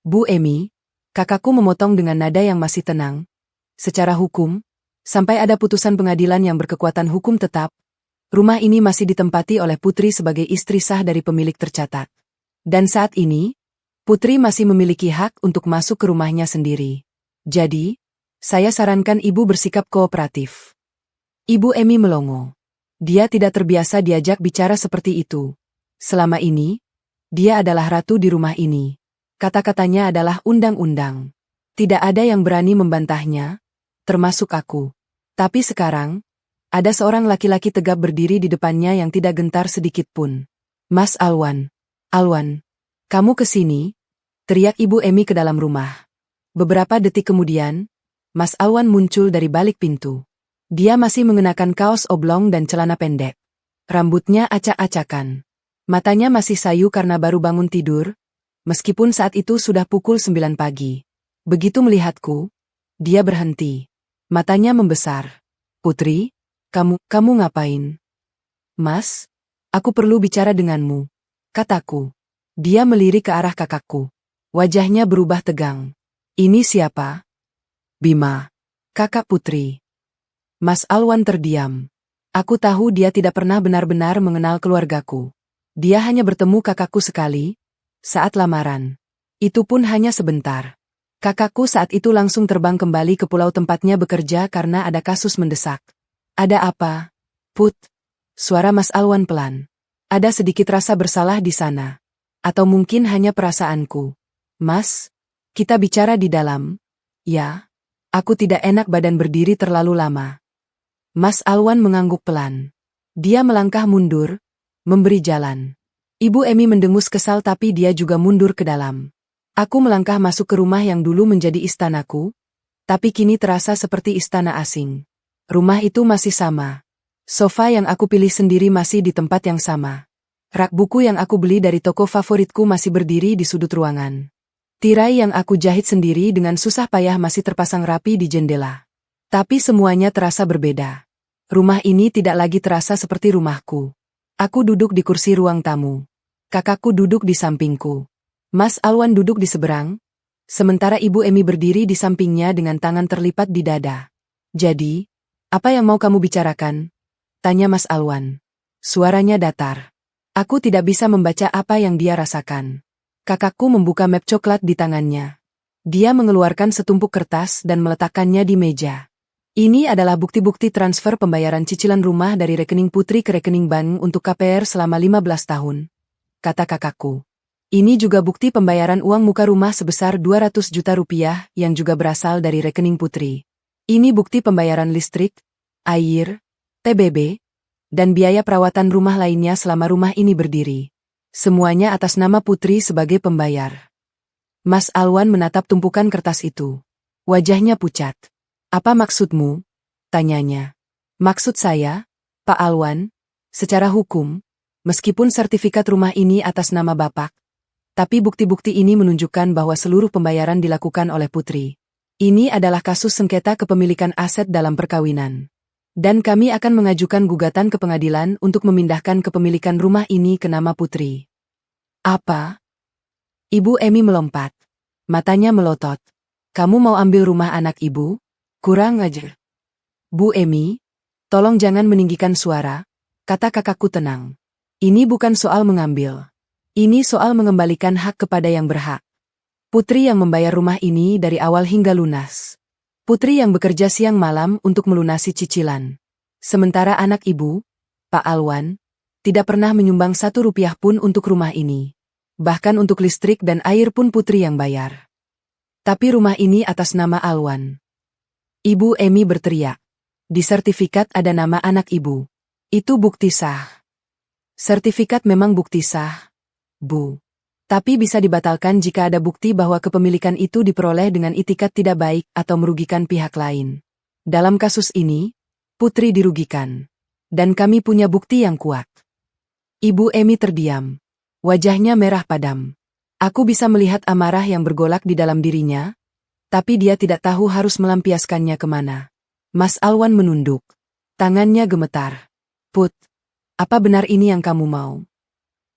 Bu Emi, kakakku memotong dengan nada yang masih tenang. Secara hukum, sampai ada putusan pengadilan yang berkekuatan hukum tetap, rumah ini masih ditempati oleh Putri sebagai istri sah dari pemilik tercatat. Dan saat ini, Putri masih memiliki hak untuk masuk ke rumahnya sendiri. Jadi, saya sarankan ibu bersikap kooperatif. Ibu Emi melongo. Dia tidak terbiasa diajak bicara seperti itu. Selama ini, dia adalah ratu di rumah ini. Kata-katanya adalah undang-undang. Tidak ada yang berani membantahnya, termasuk aku. Tapi sekarang, ada seorang laki-laki tegap berdiri di depannya yang tidak gentar sedikit pun. Mas Alwan. Alwan, kamu ke sini? Teriak Ibu Emi ke dalam rumah. Beberapa detik kemudian, Mas Alwan muncul dari balik pintu. Dia masih mengenakan kaos oblong dan celana pendek. Rambutnya acak-acakan. Matanya masih sayu karena baru bangun tidur, meskipun saat itu sudah pukul 9 pagi. Begitu melihatku, dia berhenti. Matanya membesar. Putri, kamu ngapain? Mas, aku perlu bicara denganmu, kataku. Dia melirik ke arah kakakku. Wajahnya berubah tegang. Ini siapa? Bima, kakak Putri. Mas Alwan terdiam. Aku tahu dia tidak pernah benar-benar mengenal keluargaku. Dia hanya bertemu kakakku sekali, saat lamaran. Itu pun hanya sebentar. Kakakku saat itu langsung terbang kembali ke pulau tempatnya bekerja karena ada kasus mendesak. Ada apa? Put? Suara Mas Alwan pelan. Ada sedikit rasa bersalah di sana. Atau mungkin hanya perasaanku. Mas, kita bicara di dalam. Ya, aku tidak enak badan berdiri terlalu lama. Mas Alwan mengangguk pelan. Dia melangkah mundur, memberi jalan. Ibu Emi mendengus kesal tapi dia juga mundur ke dalam. Aku melangkah masuk ke rumah yang dulu menjadi istanaku, tapi kini terasa seperti istana asing. Rumah itu masih sama. Sofa yang aku pilih sendiri masih di tempat yang sama. Rak buku yang aku beli dari toko favoritku masih berdiri di sudut ruangan. Tirai yang aku jahit sendiri dengan susah payah masih terpasang rapi di jendela. Tapi semuanya terasa berbeda. Rumah ini tidak lagi terasa seperti rumahku. Aku duduk di kursi ruang tamu. Kakakku duduk di sampingku. Mas Alwan duduk di seberang, sementara Ibu Emi berdiri di sampingnya dengan tangan terlipat di dada. Jadi, apa yang mau kamu bicarakan? Tanya Mas Alwan. Suaranya datar. Aku tidak bisa membaca apa yang dia rasakan. Kakakku membuka map coklat di tangannya. Dia mengeluarkan setumpuk kertas dan meletakkannya di meja. Ini adalah bukti-bukti transfer pembayaran cicilan rumah dari rekening Putri ke rekening bank untuk KPR selama 15 tahun. Kata kakakku. Ini juga bukti pembayaran uang muka rumah sebesar 200 juta rupiah yang juga berasal dari rekening Putri. Ini bukti pembayaran listrik, air, TBB, dan biaya perawatan rumah lainnya selama rumah ini berdiri. Semuanya atas nama Putri sebagai pembayar. Mas Alwan menatap tumpukan kertas itu. Wajahnya pucat. Apa maksudmu? Tanyanya. Maksud saya, Pak Alwan, secara hukum, meskipun sertifikat rumah ini atas nama Bapak, tapi bukti-bukti ini menunjukkan bahwa seluruh pembayaran dilakukan oleh Putri. Ini adalah kasus sengketa kepemilikan aset dalam perkawinan. Dan kami akan mengajukan gugatan ke pengadilan untuk memindahkan kepemilikan rumah ini ke nama Putri. Apa? Ibu Emi melompat. Matanya melotot. Kamu mau ambil rumah anak ibu? Kurang ajar. Bu Emi, tolong jangan meninggikan suara, kata kakakku tenang. Ini bukan soal mengambil. Ini soal mengembalikan hak kepada yang berhak. Putri yang membayar rumah ini dari awal hingga lunas. Putri yang bekerja siang malam untuk melunasi cicilan. Sementara anak ibu, Pak Alwan, tidak pernah menyumbang 1 rupiah pun untuk rumah ini. Bahkan untuk listrik dan air pun Putri yang bayar. Tapi rumah ini atas nama Alwan. Ibu Emi berteriak. Di sertifikat ada nama anak ibu. Itu bukti sah. Sertifikat memang bukti sah, Bu. Tapi bisa dibatalkan jika ada bukti bahwa kepemilikan itu diperoleh dengan itikat tidak baik atau merugikan pihak lain. Dalam kasus ini, Putri dirugikan. Dan kami punya bukti yang kuat. Ibu Emi terdiam. Wajahnya merah padam. Aku bisa melihat amarah yang bergolak di dalam dirinya, tapi dia tidak tahu harus melampiaskannya kemana. Mas Alwan menunduk. Tangannya gemetar. Put, apa benar ini yang kamu mau?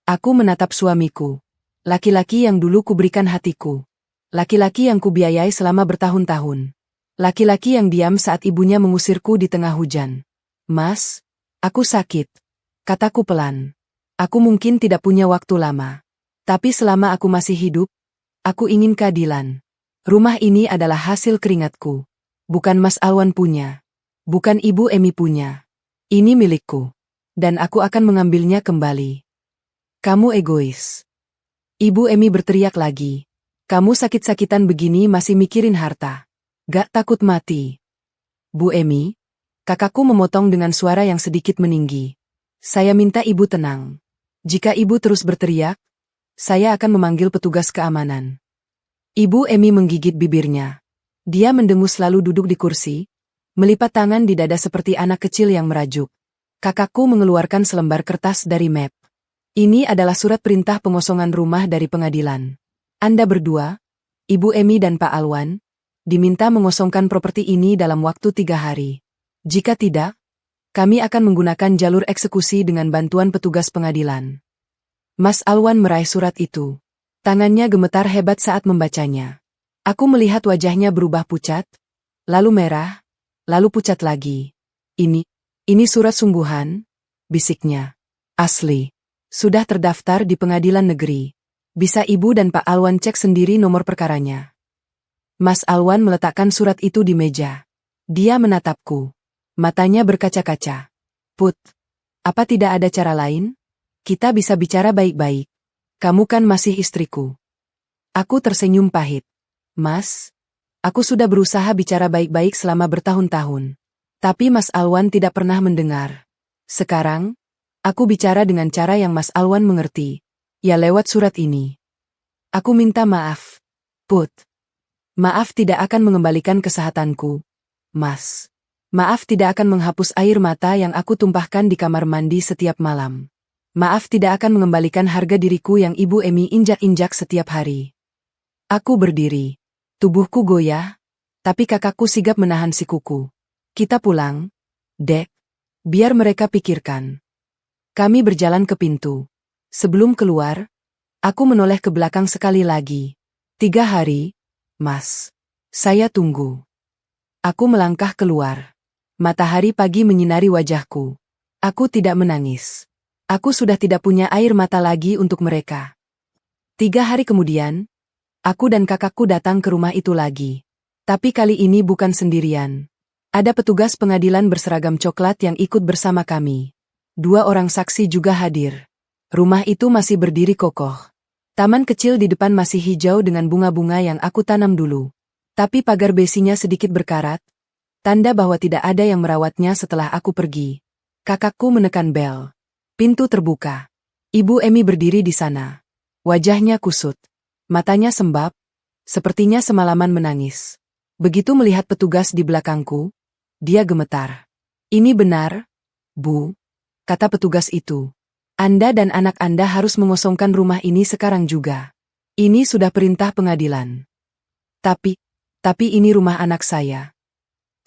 Aku menatap suamiku. Laki-laki yang dulu kuberikan hatiku. Laki-laki yang kubiayai selama bertahun-tahun. Laki-laki yang diam saat ibunya mengusirku di tengah hujan. Mas, aku sakit. Kataku pelan. Aku mungkin tidak punya waktu lama. Tapi selama aku masih hidup, aku ingin keadilan. Rumah ini adalah hasil keringatku. Bukan Mas Alwan punya. Bukan Ibu Emi punya. Ini milikku. Dan aku akan mengambilnya kembali. Kamu egois. Ibu Emi berteriak lagi. Kamu sakit-sakitan begini masih mikirin harta. Gak takut mati. Bu Emi, kakakku memotong dengan suara yang sedikit meninggi. Saya minta ibu tenang. Jika ibu terus berteriak, saya akan memanggil petugas keamanan. Ibu Emi menggigit bibirnya. Dia mendengus lalu duduk di kursi, melipat tangan di dada seperti anak kecil yang merajuk. Kakakku mengeluarkan selembar kertas dari map. Ini adalah surat perintah pengosongan rumah dari pengadilan. Anda berdua, Ibu Emi dan Pak Alwan, diminta mengosongkan properti ini dalam waktu 3 hari. Jika tidak, kami akan menggunakan jalur eksekusi dengan bantuan petugas pengadilan. Mas Alwan meraih surat itu. Tangannya gemetar hebat saat membacanya. Aku melihat wajahnya berubah pucat, lalu merah, lalu pucat lagi. Ini surat sungguhan, bisiknya. Asli. Sudah terdaftar di pengadilan negeri. Bisa Ibu dan Pak Alwan cek sendiri nomor perkaranya. Mas Alwan meletakkan surat itu di meja. Dia menatapku. Matanya berkaca-kaca. Put, apa tidak ada cara lain? Kita bisa bicara baik-baik. Kamu kan masih istriku. Aku tersenyum pahit. Mas, aku sudah berusaha bicara baik-baik selama bertahun-tahun. Tapi Mas Alwan tidak pernah mendengar. Sekarang, aku bicara dengan cara yang Mas Alwan mengerti. Ya lewat surat ini. Aku minta maaf. Put. Maaf tidak akan mengembalikan kesehatanku. Mas. Maaf tidak akan menghapus air mata yang aku tumpahkan di kamar mandi setiap malam. Maaf tidak akan mengembalikan harga diriku yang Ibu Emi injak-injak setiap hari. Aku berdiri. Tubuhku goyah, tapi kakakku sigap menahan sikuku. Kita pulang, Dek. Biar mereka pikirkan. Kami berjalan ke pintu. Sebelum keluar, aku menoleh ke belakang sekali lagi. 3 hari, Mas. Saya tunggu. Aku melangkah keluar. Matahari pagi menyinari wajahku. Aku tidak menangis. Aku sudah tidak punya air mata lagi untuk mereka. 3 hari kemudian, aku dan kakakku datang ke rumah itu lagi. Tapi kali ini bukan sendirian. Ada petugas pengadilan berseragam coklat yang ikut bersama kami. 2 orang saksi juga hadir. Rumah itu masih berdiri kokoh. Taman kecil di depan masih hijau dengan bunga-bunga yang aku tanam dulu. Tapi pagar besinya sedikit berkarat, tanda bahwa tidak ada yang merawatnya setelah aku pergi. Kakakku menekan bel. Pintu terbuka. Ibu Emi berdiri di sana. Wajahnya kusut. Matanya sembab, sepertinya semalaman menangis. Begitu melihat petugas di belakangku, dia gemetar. Ini benar, Bu, kata petugas itu. Anda dan anak Anda harus mengosongkan rumah ini sekarang juga. Ini sudah perintah pengadilan. Tapi ini rumah anak saya.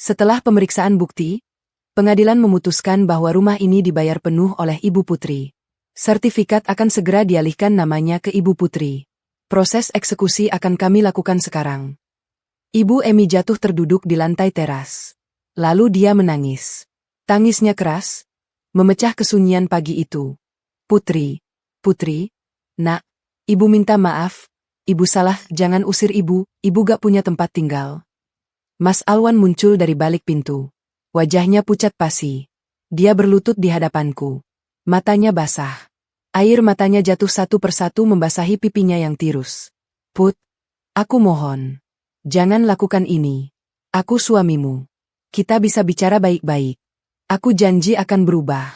Setelah pemeriksaan bukti, pengadilan memutuskan bahwa rumah ini dibayar penuh oleh Ibu Putri. Sertifikat akan segera dialihkan namanya ke Ibu Putri. Proses eksekusi akan kami lakukan sekarang. Ibu Emi jatuh terduduk di lantai teras. Lalu dia menangis. Tangisnya keras, memecah kesunyian pagi itu. Putri, nak, Ibu minta maaf, Ibu salah, jangan usir Ibu gak punya tempat tinggal. Mas Alwan muncul dari balik pintu. Wajahnya pucat pasi. Dia berlutut di hadapanku. Matanya basah. Air matanya jatuh satu persatu membasahi pipinya yang tirus. Put, aku mohon. Jangan lakukan ini. Aku suamimu. Kita bisa bicara baik-baik. Aku janji akan berubah.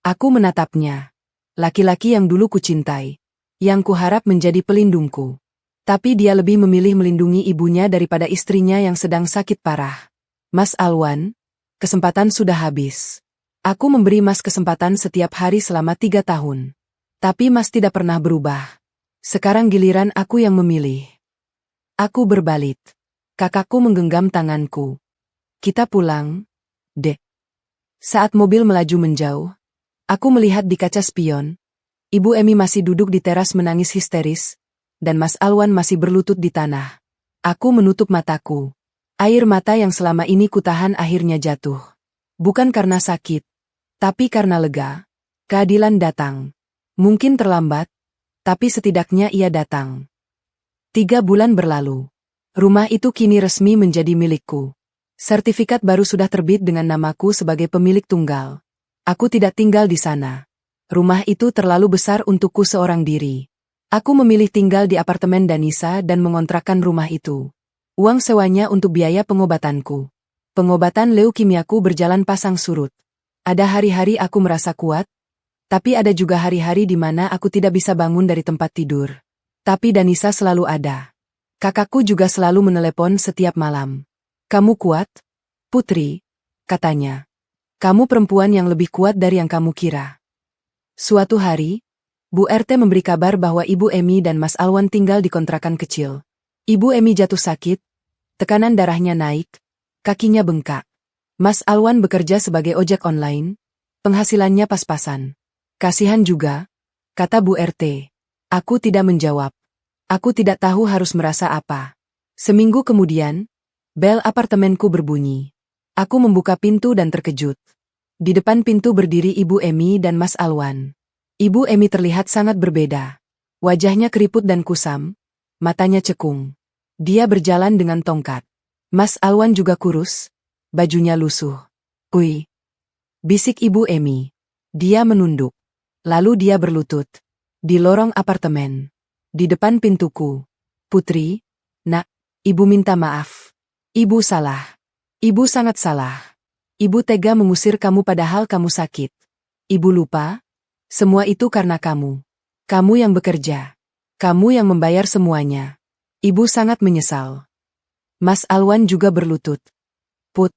Aku menatapnya. Laki-laki yang dulu kucintai, yang kuharap menjadi pelindungku. Tapi dia lebih memilih melindungi ibunya daripada istrinya yang sedang sakit parah. Mas Alwan, kesempatan sudah habis. Aku memberi Mas kesempatan setiap hari selama 3 tahun. Tapi Mas tidak pernah berubah. Sekarang giliran aku yang memilih. Aku berbalit. Kakakku menggenggam tanganku. Kita pulang, Dek. Saat mobil melaju menjauh, aku melihat di kaca spion, Ibu Emi masih duduk di teras menangis histeris, dan Mas Alwan masih berlutut di tanah. Aku menutup mataku. Air mata yang selama ini kutahan akhirnya jatuh. Bukan karena sakit, tapi karena lega. Keadilan datang. Mungkin terlambat, tapi setidaknya ia datang. 3 bulan berlalu. Rumah itu kini resmi menjadi milikku. Sertifikat baru sudah terbit dengan namaku sebagai pemilik tunggal. Aku tidak tinggal di sana. Rumah itu terlalu besar untukku seorang diri. Aku memilih tinggal di apartemen Danisa dan mengontrakkan rumah itu. Uang sewanya untuk biaya pengobatanku. Pengobatan leukemiaku berjalan pasang surut. Ada hari-hari aku merasa kuat, tapi ada juga hari-hari di mana aku tidak bisa bangun dari tempat tidur. Tapi Danisa selalu ada. Kakakku juga selalu menelepon setiap malam. Kamu kuat, Putri, katanya. Kamu perempuan yang lebih kuat dari yang kamu kira. Suatu hari, Bu RT memberi kabar bahwa Ibu Emi dan Mas Alwan tinggal di kontrakan kecil. Ibu Emi jatuh sakit, tekanan darahnya naik, kakinya bengkak. Mas Alwan bekerja sebagai ojek online, penghasilannya pas-pasan. Kasihan juga, kata Bu RT. Aku tidak menjawab. Aku tidak tahu harus merasa apa. Seminggu kemudian, bel apartemenku berbunyi. Aku membuka pintu dan terkejut. Di depan pintu berdiri Ibu Emi dan Mas Alwan. Ibu Emi terlihat sangat berbeda. Wajahnya keriput dan kusam, matanya cekung. Dia berjalan dengan tongkat. Mas Alwan juga kurus, bajunya lusuh. Ui, bisik Ibu Emi. Dia menunduk. Lalu dia berlutut. Di lorong apartemen. Di depan pintuku. Putri, nak, Ibu minta maaf. Ibu salah. Ibu sangat salah. Ibu tega mengusir kamu padahal kamu sakit. Ibu lupa, semua itu karena kamu. Kamu yang bekerja. Kamu yang membayar semuanya. Ibu sangat menyesal. Mas Alwan juga berlutut. Put,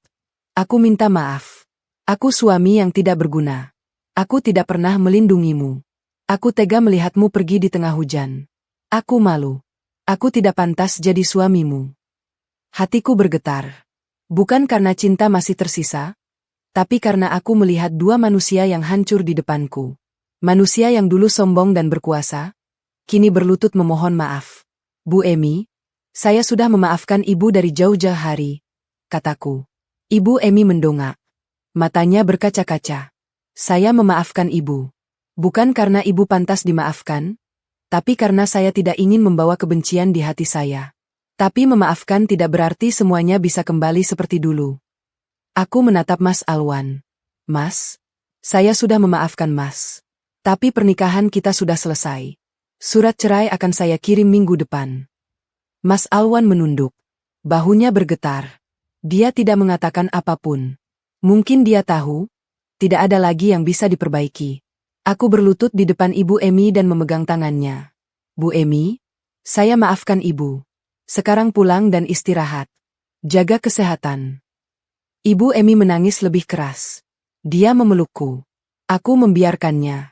aku minta maaf. Aku suami yang tidak berguna. Aku tidak pernah melindungimu. Aku tega melihatmu pergi di tengah hujan. Aku malu. Aku tidak pantas jadi suamimu. Hatiku bergetar. Bukan karena cinta masih tersisa, tapi karena aku melihat 2 manusia yang hancur di depanku. Manusia yang dulu sombong dan berkuasa, kini berlutut memohon maaf. Bu Emi, saya sudah memaafkan Ibu dari jauh-jauh hari, kataku. Ibu Emi mendongak. Matanya berkaca-kaca. Saya memaafkan Ibu. Bukan karena Ibu pantas dimaafkan, tapi karena saya tidak ingin membawa kebencian di hati saya. Tapi memaafkan tidak berarti semuanya bisa kembali seperti dulu. Aku menatap Mas Alwan. Mas, saya sudah memaafkan Mas. Tapi pernikahan kita sudah selesai. Surat cerai akan saya kirim minggu depan. Mas Alwan menunduk. Bahunya bergetar. Dia tidak mengatakan apapun. Mungkin dia tahu, tidak ada lagi yang bisa diperbaiki. Aku berlutut di depan Ibu Emi dan memegang tangannya. Bu Emi, saya maafkan Ibu. Sekarang pulang dan istirahat. Jaga kesehatan. Ibu Emi menangis lebih keras. Dia memelukku. Aku membiarkannya.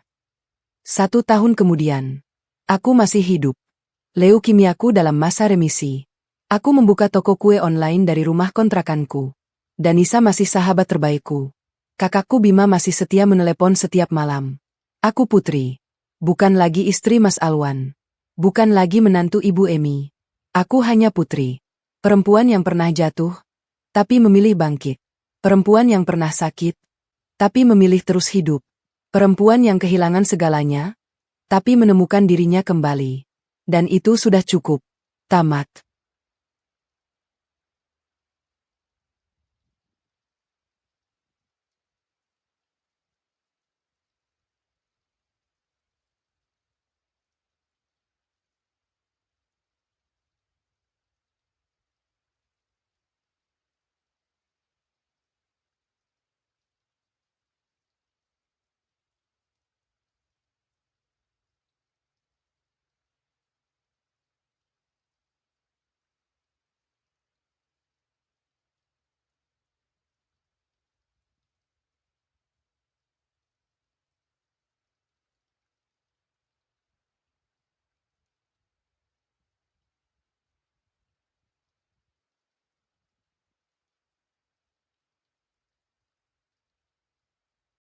1 tahun kemudian. Aku masih hidup. Leukemiaku dalam masa remisi. Aku membuka toko kue online dari rumah kontrakanku. Danisa masih sahabat terbaikku. Kakakku Bima masih setia menelepon setiap malam. Aku Putri. Bukan lagi istri Mas Alwan. Bukan lagi menantu Ibu Emi. Aku hanya Putri. Perempuan yang pernah jatuh, tapi memilih bangkit. Perempuan yang pernah sakit, tapi memilih terus hidup. Perempuan yang kehilangan segalanya, tapi menemukan dirinya kembali. Dan itu sudah cukup. Tamat.